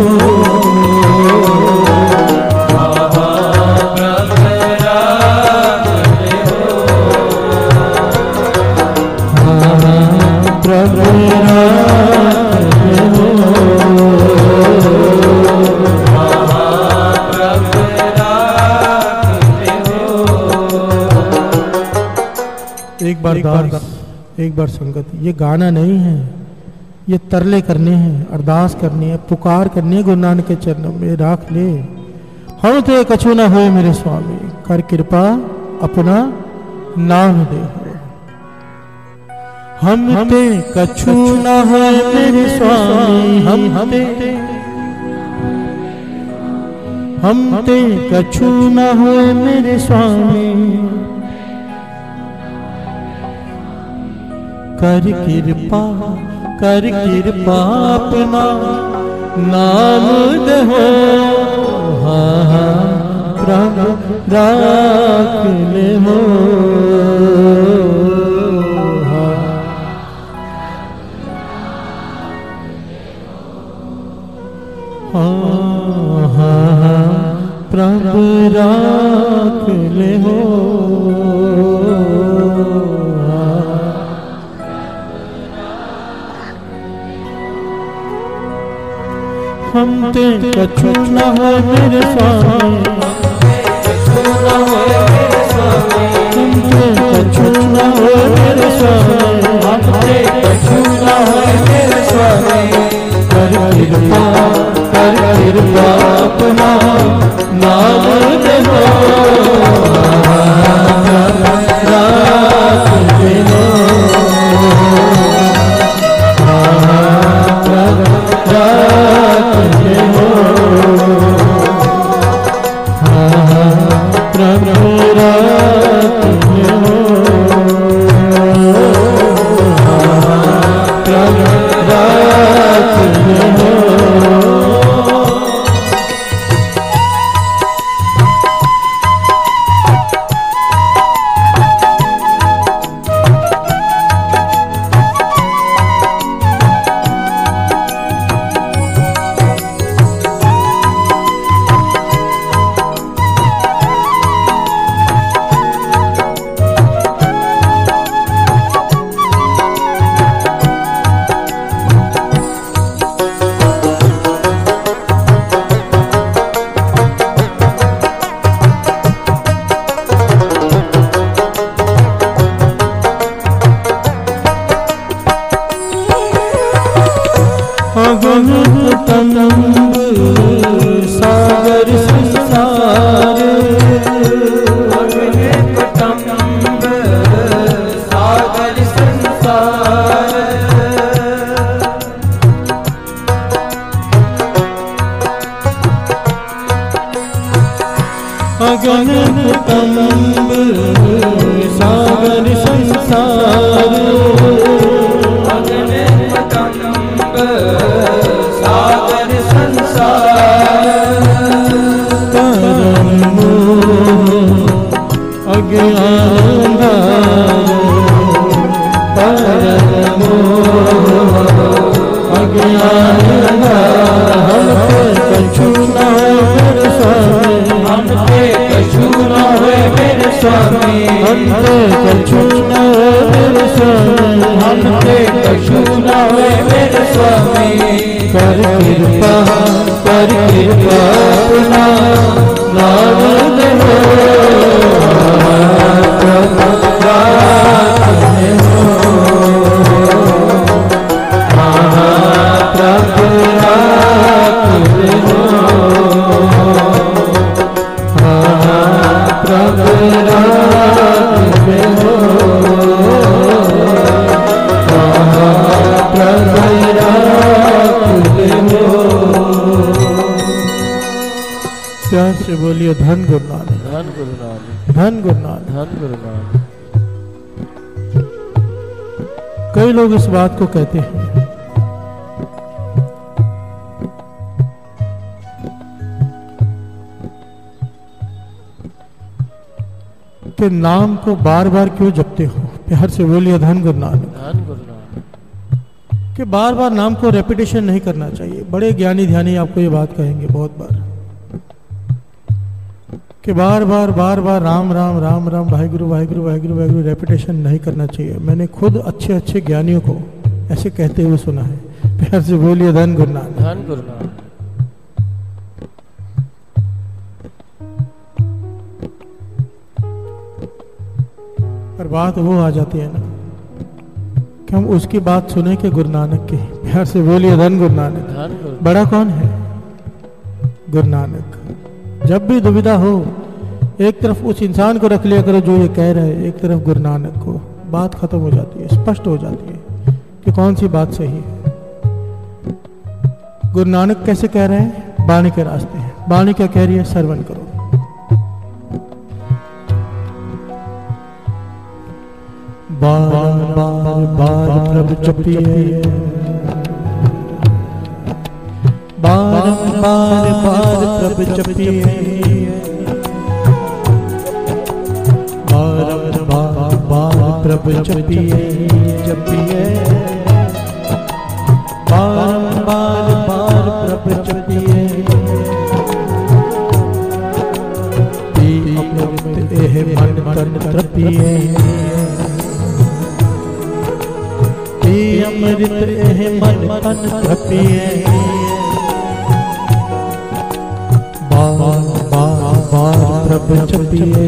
एक बार संगत, ये गाना नहीं है, ये तरले करने हैं, अरदास करनी है, पुकार करनी है गुरु नानक के चरणों में। राख ले हम ते कछु न होए मेरे स्वामी, कर कृपा अपना नाम दे। हम ते कछु न होए मेरे स्वामी, हम ते कछु न होए मेरे स्वामी, कर कृपा अपना नाम दहो। प्राण राख ले हो। प्रभु राख ले हो। हम ते कछु न हो मेरे स्वामी, हम हमसे कछु न हो मेरे स्वामी, हमसे कछु न होए मेरे स्वामी। कर कृपा अपना नाम देना रात देना रात देना प्रभु रात देना प्रभु रात देना। सागर संसार सागर संसार अगन कुटुंब सागर संसार अगन कुटुंब सागर संसार परम मोह अज्ञान परम मोह अज्ञान हमसे कछु न हो मेरे स्वामी, हमसे कछु न होए मेरे स्वामी। हमसे कछु न हो मेरे स्वामी, हमसे कछु न होए मेरे स्वामी। कर कृपा अपना नाम देना रात देना प्रभु रात देना प्रभु रात देना प्रभु रात देना। प्यार से बोलिए धन गुरु नानक, धन गुरु नानक, धन गुरु नानक। धन गुरु नानक। कई लोग इस बात को कहते हैं कि नाम को बार बार क्यों जपते हो। प्यार से बोलिए धन गुरु नानक, धन गुरु नानक। कि बार बार नाम को रेपिटेशन नहीं करना चाहिए। बड़े ज्ञानी ध्यानी आपको ये बात कहेंगे बहुत बार कि बार बार राम राम राम राम वाहिगुरु वाहिगुरु वाहिगुरु वाहिगुरु रेपिटेशन नहीं करना चाहिए। मैंने खुद अच्छे अच्छे ज्ञानियों को ऐसे कहते हुए सुना है। प्यार से बोलिए धन गुरु नानक, धन गुरु नानक। पर बात वो आ जाती है ना कि हम उसकी बात सुने कि गुरु नानक की। प्यार से बोलिए धन गुरु नानक। धन गुरु। बड़ा कौन है? गुरु नानक। जब भी दुविधा हो एक तरफ उस इंसान को रख लिया करो जो ये कह रहा है, एक तरफ गुरु नानक को। बात खत्म हो जाती है, स्पष्ट हो जाती है कि कौन सी बात सही है। गुरु नानक कैसे कह रहे हैं? वाणी के रास्ते हैं। वाणी क्या कह रही है? श्रवण करो। बार प्रभु जपिए, बार प्रभु जपिए, बार प्रभु जपिए जपिए, बार प्रभु जपिए। अमृत मन तन तृपिए, अमृत मन तन तृपिए। बार प्रभु जपिए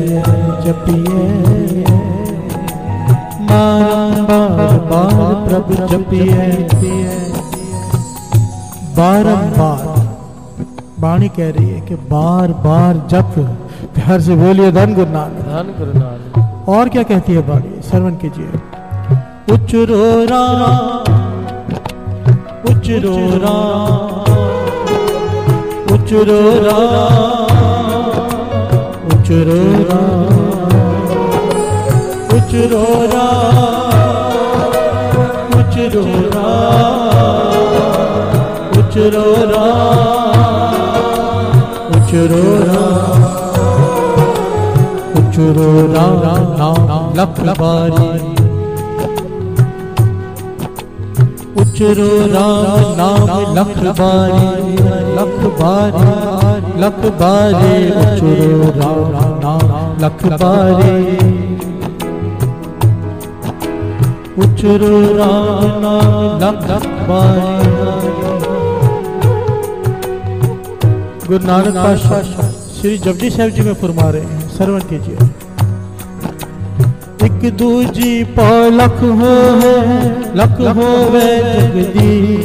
जपिए, बार प्रभु जपिए, बारंबार वाणी कह रही है कि बार बार जप। प्यार से बोलिए धन गुरु नानक, धन गुरु नानक। और क्या कहती है वाणी, श्रवण कीजिए। उच्चरो राम, उच्चरो राम, उच्चरो राम, उच्चरो राम, उच्चरो राम, उच्चरो राम, उच्चरो राम, उच्चरो राम, उच्चरो राम नाम लख बारी, उच्चरो राम नाम लख बारी, लख बारी, लख बारी, उच्चरो राम नाम लख बारी, उच्चरो राम नाम लख बारी। गुरु नानक पातशाह श्री जपजी साहिब जी में फरमा रहे हैं, श्रवण कीजिए। एक दूजी पौ लख हो है, लख हो वे जगदीश,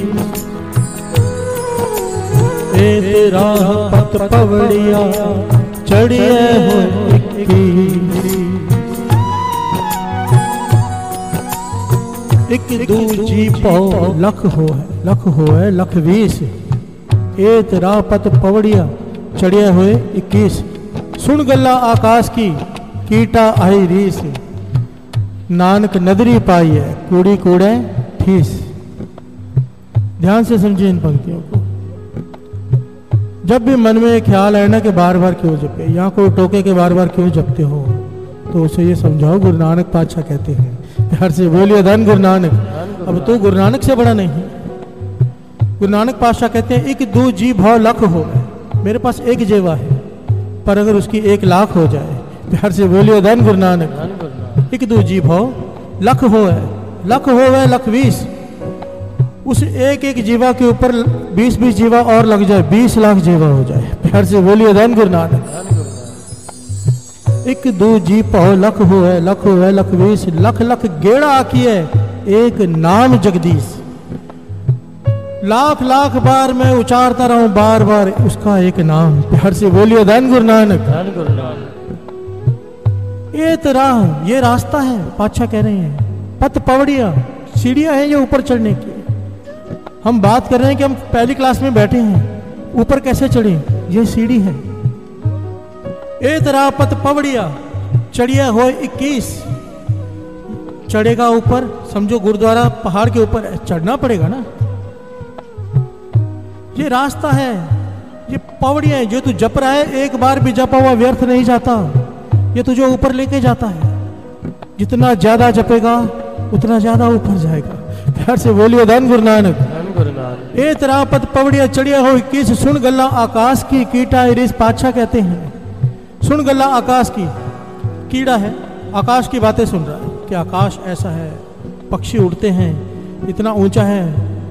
ए तेरा पत पवड़िया चढ़िए हो एक दूजी पौ लख हो है, लख हो है लख 20, ए तेरा पत पवड़िया चढ़िए हुए 21। सुन गल्ला आकाश की कीटा आई रीस, नानक नदरी पाई है कूड़ी कूड़े ठीस। ध्यान से समझिए इन पंक्तियों को। जब भी मन में ख्याल आए ना कि बार बार क्यों जपे, या कोई टोके के बार बार क्यों जपते हो, तो उसे ये समझाओ गुरु नानक पातशाह कहते हैं। प्यार से बोलिए धन गुरु नानक। अब तो गुरु नानक से बड़ा नहीं। गुरु नानक पातशाह कहते हैं एक दो जी भाव लख हो, मेरे पास एक जेवा है, पर अगर उसकी 1 लाख हो जाए, प्यार से बोलिए धन गुरु नानक। एक दो जी भाव लख हो है, लख हो है लख 20, उस एक एक जीवा के ऊपर 20-20 जीवा और लग जाए, 20 लाख जीवा हो जाए। प्यार से बोलिए धन गुरु नानक। एक दो जी पाओ लख हो है, लख हो है लख 20, लख लख गेड़ा आखी है एक नाम जगदीश। लाख लाख बार मैं उचारता रहूं बार बार उसका एक नाम। प्यार से बोलिए धन गुरु नानक। धन गुरु नानक। ये तो राह, ये रास्ता है, पातशाह कह रहे हैं। पत पवड़िया सीढ़ियां हैं ये ऊपर चढ़ने की। हम बात कर रहे हैं कि हम पहली क्लास में बैठे हैं, ऊपर कैसे चढ़े, ये सीढ़ी है। ए तरह पत पवड़िया चढ़िया हो 21, चढ़ेगा ऊपर, समझो गुरुद्वारा पहाड़ के ऊपर है, चढ़ना पड़ेगा ना। ये रास्ता है, ये पवड़िया है। जो तू जप रहा है, एक बार भी जपा हुआ व्यर्थ नहीं जाता, ये तुझे ऊपर लेके जाता है। जितना ज्यादा जपेगा उतना ज्यादा ऊपर जाएगा। प्यार से बोलिए धन गुरु नानक। ए तरह पत पवड़िया चढ़िया हो 21, सुन गल्ला आकाश की कीटा इरिस। पातशाह कहते हैं सुन गल्ला आकाश की, कीड़ा है, आकाश की बातें सुन रहा है कि आकाश ऐसा है, पक्षी उड़ते हैं, इतना ऊंचा है,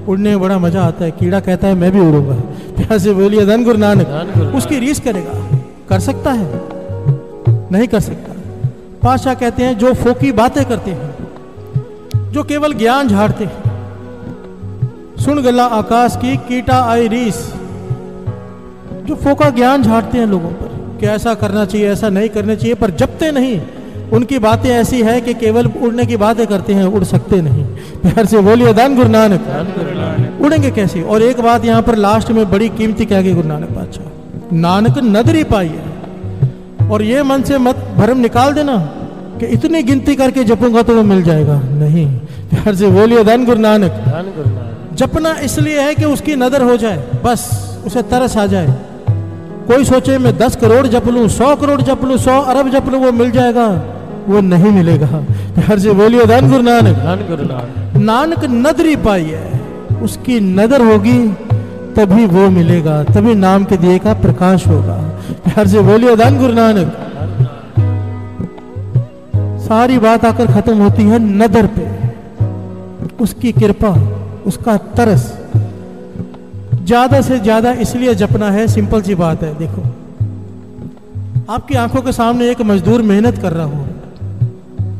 उड़ने में बड़ा मजा आता है। कीड़ा कहता है मैं भी उड़ूंगा। प्यार से बोलिए धन गुरु नानक। उसकी रीस करेगा, कर सकता है? नहीं कर सकता। पातशाह कहते हैं जो फोकी बातें करते हैं, जो केवल ज्ञान झाड़ते हैं, सुन गला आकाश की कीटा आई रीस, जो फोका ज्ञान झाड़ते हैं लोगों पर कि ऐसा करना चाहिए, ऐसा नहीं करना चाहिए, पर जपते नहीं। उनकी बातें ऐसी है कि केवल उड़ने की बातें करते हैं, उड़ सकते नहीं। प्यार से बोलिए धन गुरु नानक। उड़ेंगे कैसे? और एक बात यहाँ पर लास्ट में बड़ी कीमती कह गई गुरु नानक पातशाह, नानक नदरी पाई है। और ये मन से मत भरम निकाल देना कि इतनी गिनती करके जपूंगा तो वो मिल जाएगा, नहीं। प्यार से बोलिए धन गुरु नानक। जपना इसलिए है कि उसकी नदर हो जाए, बस उसे तरस आ जाए। कोई सोचे मैं 10 करोड़ जप लूं, 100 करोड़ जप लूं, 100 अरब जप लूं, वो मिल जाएगा, वो नहीं मिलेगा। प्यार से बोलिए धन गुरु नानक। नानक नदरी पाई है, उसकी नदर होगी तभी वो मिलेगा, तभी नाम के दिए का प्रकाश होगा। प्यार से बोलिए धन गुरु नानक। सारी बात आकर खत्म होती है नदर पे, उसकी कृपा, उसका तरस। ज्यादा से ज्यादा इसलिए जपना है, सिंपल सी बात है। देखो आपकी आंखों के सामने एक मजदूर मेहनत कर रहा हो,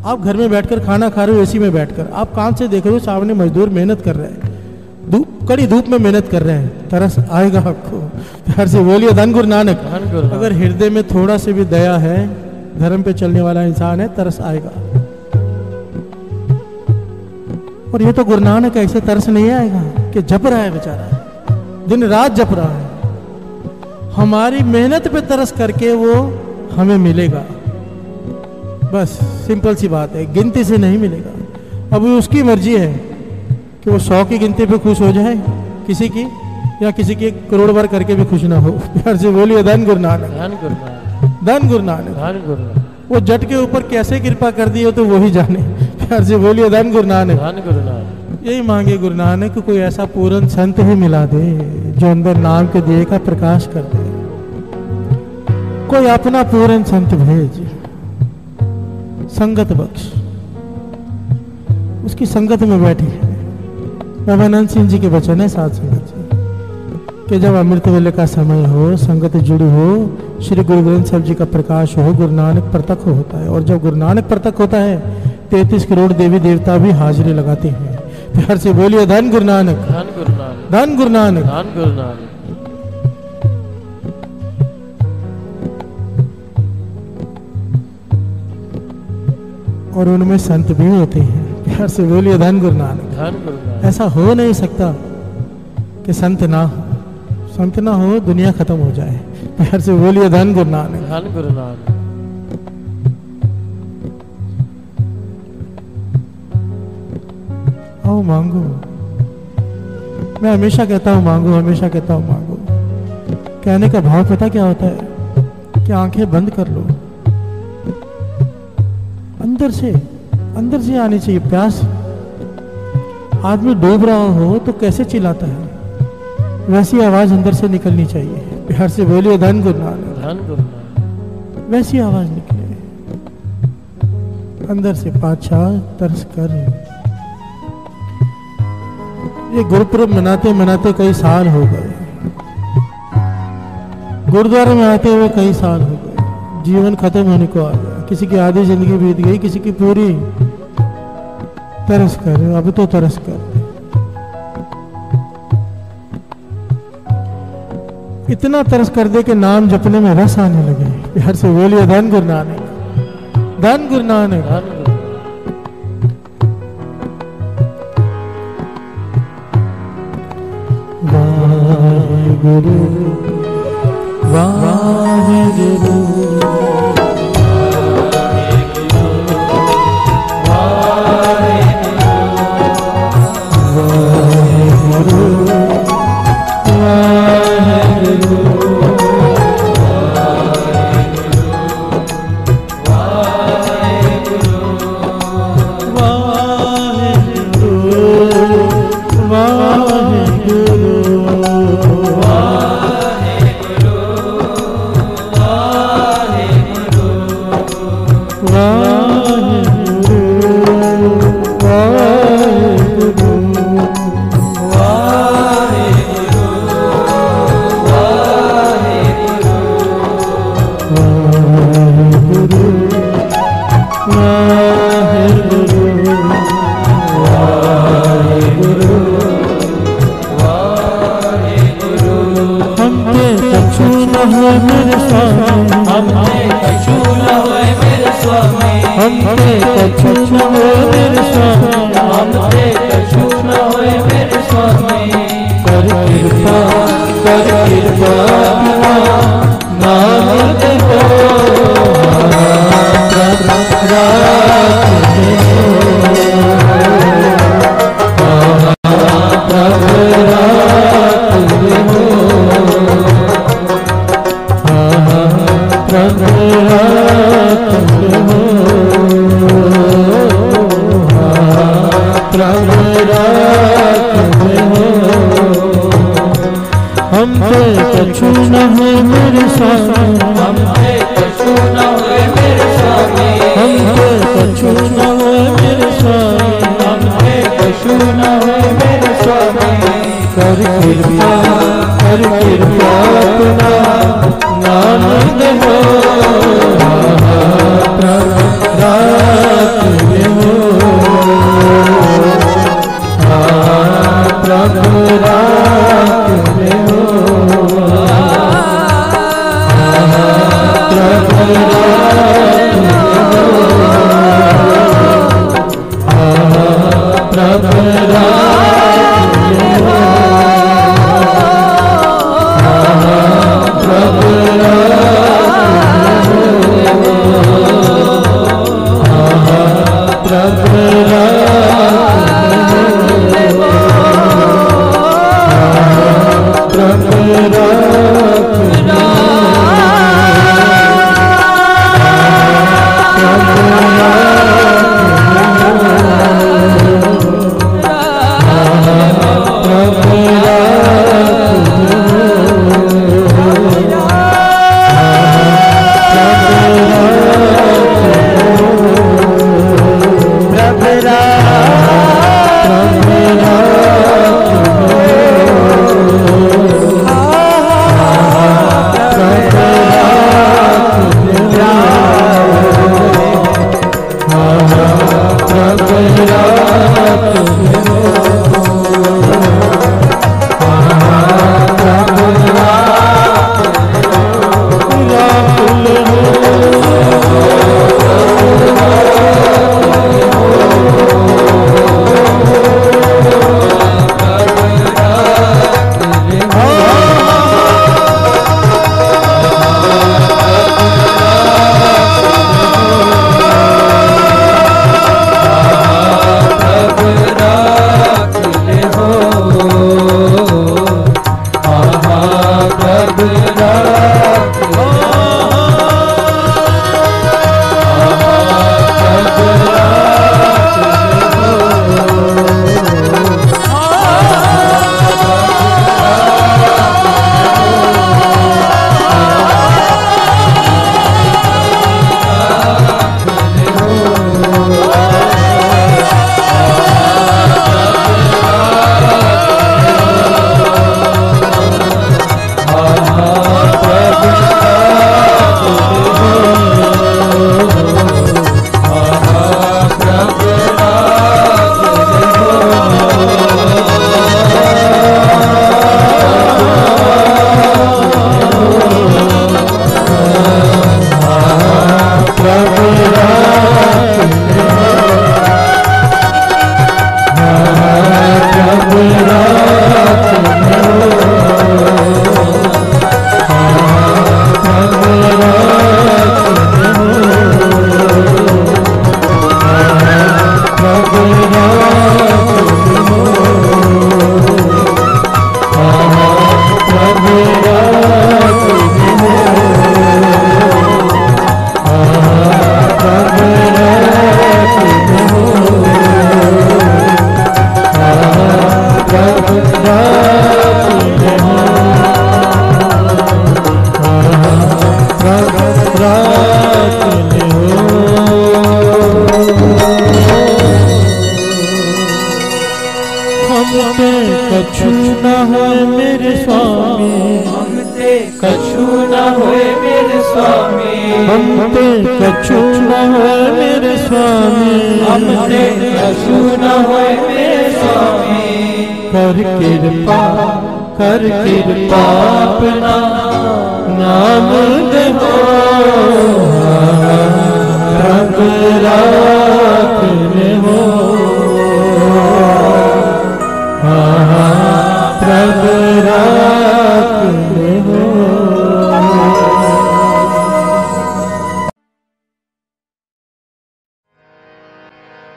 आप घर में बैठकर खाना खा रहे हो एसी में बैठकर, आप काम से देख रहे हो सामने मजदूर मेहनत कर रहे हैं, कड़ी धूप में मेहनत कर रहे हैं, तरस आएगा आपको। प्यार से बोलिए धन गुरु नानक। अगर हृदय में थोड़ा से भी दया है, धर्म पे चलने वाला इंसान है, तरस आएगा। और ये तो गुरु नानक ऐसे तरस नहीं आएगा कि जप रहा है बेचारा, दिन रात जप रहा है। हमारी मेहनत पे तरस करके वो हमें मिलेगा, बस सिंपल सी बात है, गिनती से नहीं मिलेगा। अब उसकी मर्जी है कि वो 100 की गिनती पे खुश हो जाए किसी की, या किसी की 1 करोड़ बार करके भी खुश ना हो। प्यार से बोलिए धन गुरु नानक, धन गुरु नानक, धन गुरु नानक, धन गुरु नानक। वो जट के ऊपर कैसे कृपा कर दी हो तो वो ही जाने। प्यार से बोलिए धन गुरु नानक, धन गुरु नानक। यही मांगे गुरु नानक कोई ऐसा पूर्ण संत ही मिला दे जो अंदर नाम के दिए का प्रकाश कर दे। कोई अपना पूर्ण संत भेज, संगत बख्श, उसकी संगत में बैठी है। बाबानंद सिंह जी के वचन है साथ संगत जी कि जब अमृत वेले का समय हो, संगत जुड़ी हो, श्री गुरु ग्रंथ साहब जी का प्रकाश हो, गुरु नानक प्रत्यक्ष होता है। और जब गुरु नानक प्रत्यक्ष होता है 33 करोड़ देवी देवता भी हाजिरी लगाते हैं। प्यार से बोलिए धन गुरु नानक, धन गुरु नानक, धन गुरु नानक, धन गुरु नानक। और उनमें संत भी होते हैं। प्यार से बोलिए धन गुरु नानक, धन गुरु नानक। ऐसा हो नहीं सकता कि संत ना हो, संत ना हो दुनिया खत्म हो जाए। प्यार से बोलिए धन गुरु नानक, धन गुरु नानक। आओ मांगो, मैं हमेशा कहता हूं मांगो, हमेशा कहता हूं मांगो। कहने का भाव पता क्या होता है कि आंखें बंद कर लो, अंदर से आनी चाहिए प्यास। आदमी डूब रहा हो तो कैसे चिल्लाता है, वैसी आवाज अंदर से निकलनी चाहिए। प्यार से बोलिए धन गुरु नानक, धन गुरु नानक। वैसी आवाज निकले अंदर से, पातशाह तरस कर। ये गुरुपुरब मनाते मनाते कई साल हो गए, गुरुद्वारे में आते हुए कई साल हो गए, जीवन खत्म होने को आ गया। किसी की आधी जिंदगी बीत गई, किसी की पूरी। तरस कर, अब तो तरस कर। इतना तरस कर दे कि नाम जपने में रस आने लगे। प्यार से बोलिए धन गुरु नानक, धन गुरु नानक, धन गुरु। वाहेगुरु वाहेगुरु नानक हो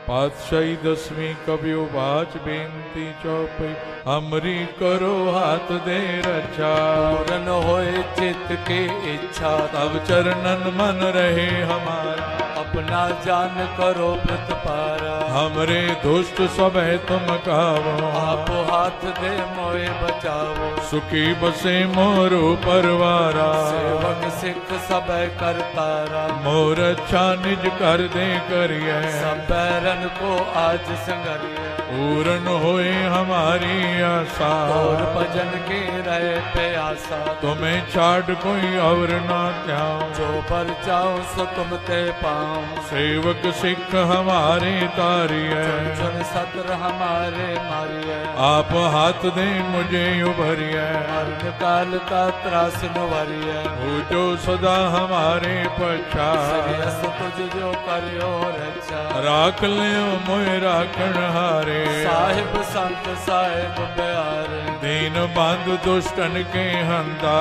पातशाही दसवीं कबियो बाज बेनती चौपई हमरी करो हाथ दे रक्षा पूरन होए चित्त की इच्छा तब चरणन मन रहे हमारा अपना जान करो प्रतपारा हमरे दुष्ट सब है तुम कावो आप हाथ दे मोए बचावो सुखी बसे मोरो परवारा सेवक सिख सब करतारा मोर अच्छा निज कर दे करिए सब बैरन को आज संगरिए पूर्ण होए हमारी आशा और भजन की रहे प्यासा तुम्हें छाड़ कोई और ना त्याओ जो पर जाओ सो तुम ते पाओ सेवक सिख हमारे तारिय, चुन सतर हमारे मारिय, आप हाथ दे मुझे उभरिय, मरण काल का त्रास नुवरिय, हो जो सदा हमारे पछा, सरियस तुझ जो करियो रक्षा, राख लियो मोय राखण हारे, साहिब संत साहिब प्यारे, दीन बंधु दुष्टन के हंता,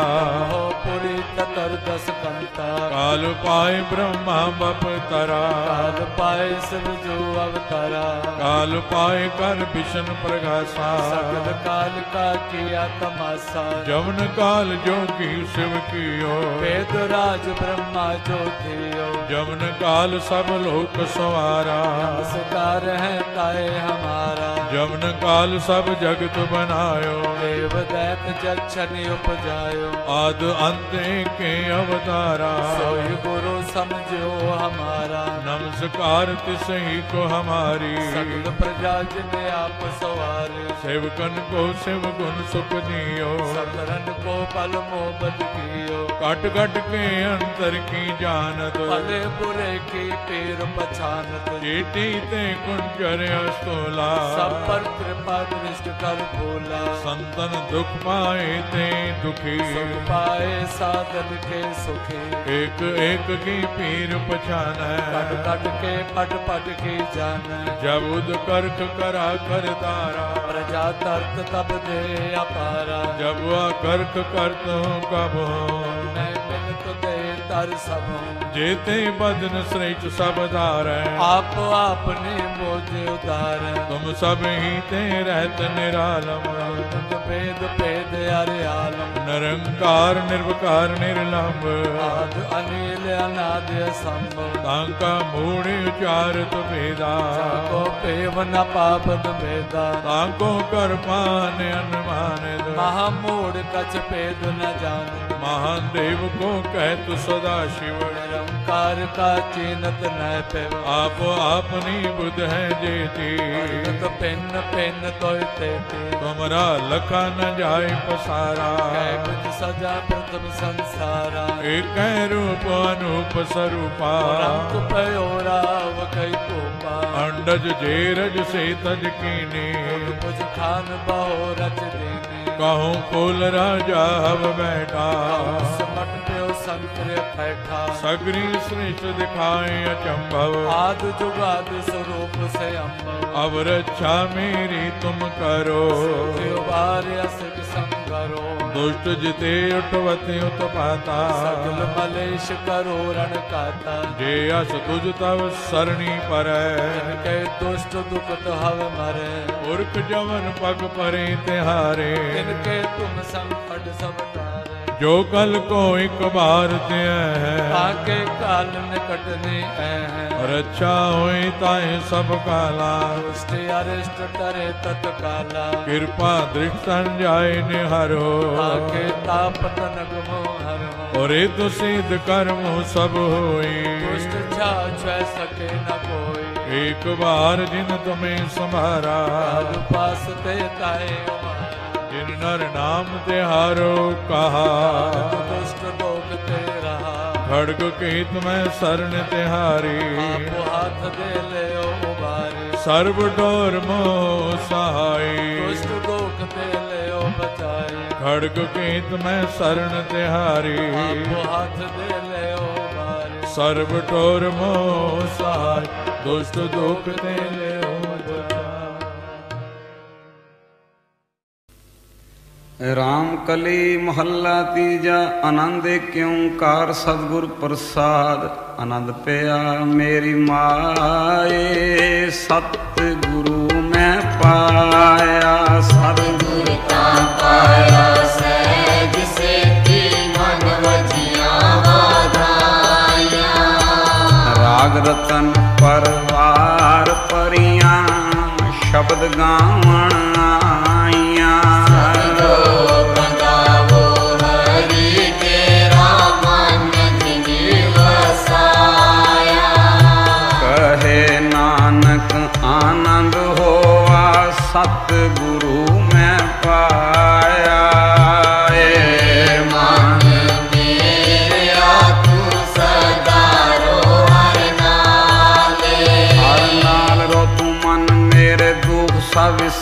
हो पुरी ततर दस कंता, काल पाए ब्रह्मा बप तरा, काल पाए शिव जो अवतारा, काल पाए कर विष्णु प्रकाशा, सगल काल का किया तमाशा, जवन काल जोगी शिव कियो, वेद राज ब्रह्मा जो थियो, जवन काल सब लोक सवारा, नमस्कार है ताए हमारा, जवन काल सब जगत बनायो, देव दैत जक्षनि उपजायो, आद अंत के अवतारा, सोई गुरु समझो हमारा, नमस्कार तिसही को हमारी, सगल प्रजा जिने आप सवारे, सेवकन को शिव गुण सुख दियो, सतरन को पल मोहब्बत कियो, कट कट के अंतर की जानत, भले बुरे की पीर पछानत, चेटी ते कुंजर अस्तोला, सब पर कृपा दृष्ट कर भोला, संतन दुख पाए ते दुखी, सुख पाए साधन के सुखी, एक एक की पीर पछान, कट कट के पट पट की जान, जब उद कर्क करा कर तारा, प्रजा तर्क तब दे अपारा, जब वह कर्क करत हूँ कब हूँ, मैं मिलत दे तर सब हूँ, जेते बदन श्रेष्ठ सब धार, आप आपने मोझे उतार, तुम सब ही ते रहत निरालम, तुम भेद भेद अरे आलम, निरंकार निर्विकार निर्लंब, आद अनिल अनाद असंभव, तांका मूढ़ उचारत भेदा, को पेव न पापद भेदा, तांको कर पान अनुमान, महामूढ़ कछ भेद न जान, महान देव को कहत सदा शिव, निरंकार का चीनत न पेव, आप आपनी बुध है जेती, तो पेन पेन तो तेती, तुमरा लखा न जाय पसारा, कैबज सजा प्रथम संसारा, एक रूप अनूप स्वरूपा, रंग पयोराव कई कोपा, अंडज जेरज से तज कीनी, मुझ खान बहु रच देने, कहूँ कुल राजा अब बैठा, समट प्यो संकर बैठा, सगरी श्रेष्ठ दिखाए अचंभव, आद जुगाद स्वरूप से अम्ब, अब रक्षा मेरी तुम करो, असिक संगरो, दुष्ट जिते उठवते उत्पाता, सगल मलेश करो रण काता, जे अस तुझ तव सरणी पर, इनके दुष्ट दुखत हव मरे, पुरख जवन पग परे तिहारे, इनके तुम संकट सब टारे, जो कल को एक बार ते है, ताके काल निकट ने है, रक्षा होई ताए सब काला, दुष्ट अरिष्ट करे तत्काला, कृपा दृष्ट जाय निहारो, ताके ताप तनक मोहर हो, और तो सिद्ध कर्म सब होई, दुष्ट छा सके न कोई, एक बार जिन तुम्हें संभारा, काल पास ते ताए उमारा, जिन नर नाम तिहारो कहा, दुष्ट लोग ते रहा, खड़ग केत में शरण तिहारी, आप हाथ दे ले उबारी, सर्व डोर मोह सहाई, दुष्ट लोग ते ले बचाई, खड़ग केत में शरण तिहारी, आप हाथ दे ले उबारी, सर्व डोर मोह सहाय, दुष्ट दुख ते ले राम कली महला तीजा आनंद क्योंकार सतगुर प्रसाद आनंद पया मेरी माए सतगुरु मैं पाया सतगुर का पाया सहज से मन वजिया वाधाया राग रतन परवार परियां शब्द गावण आइया आनंद होवा सतगुरु मैं पाया मन मेरा तू सदा रो हर नाम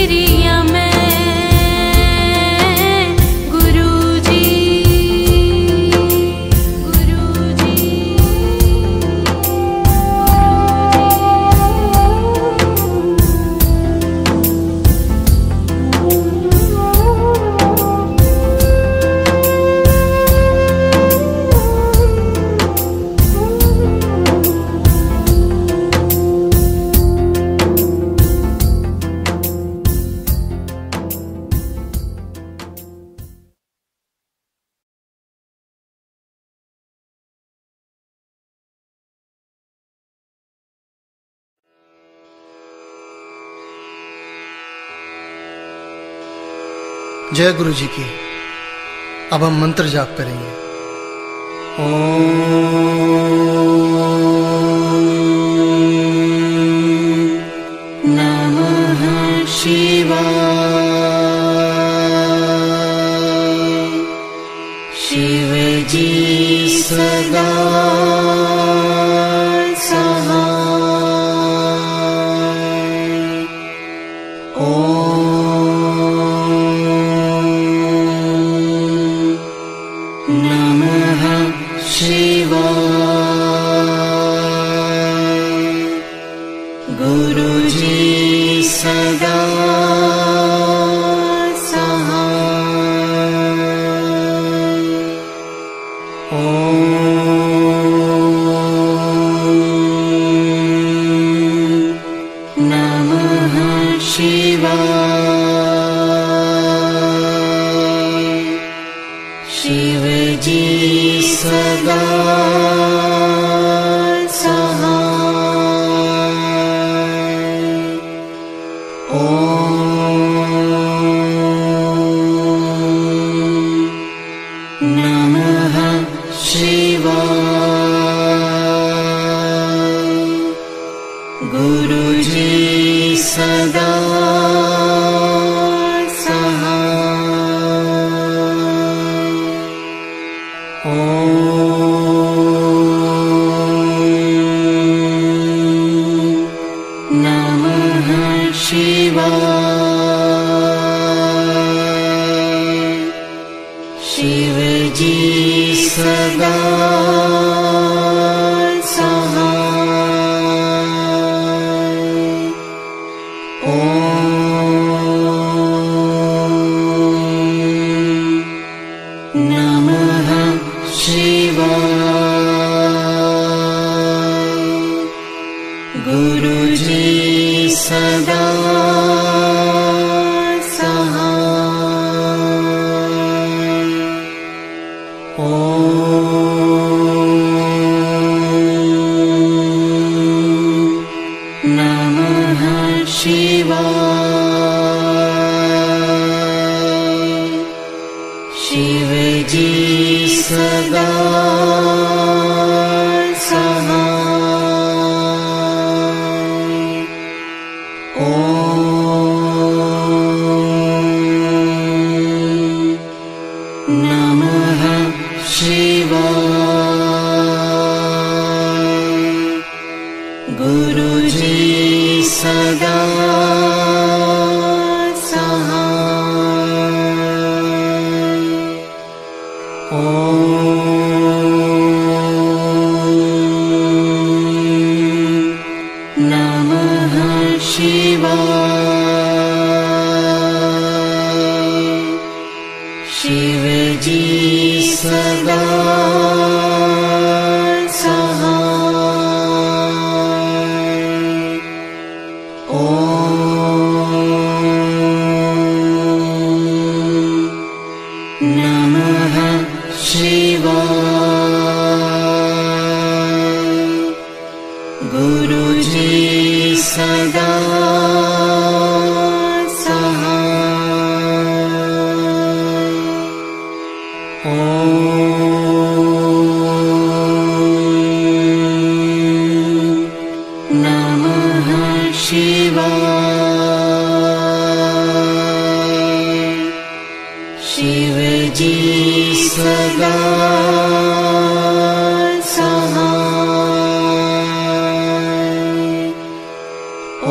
सिरिया में गुरुजी जय गुरु जी की। अब हम मंत्र जाप करेंगे। ओम नमः शिवाय। शिव जी सदा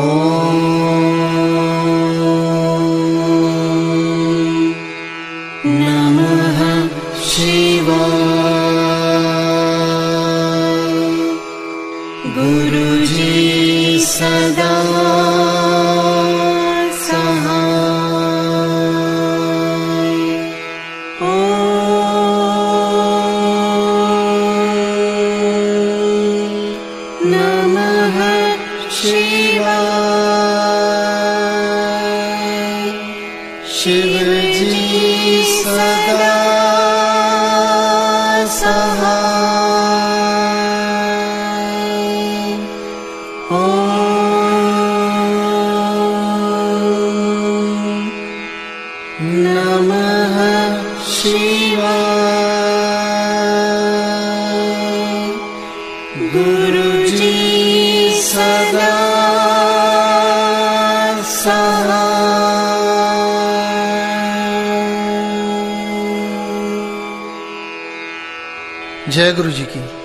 ओम शिव जी सदा सहाय। ओम नमः शिवाय। गुरु जी सदा सहाय। जय गुरु जी की।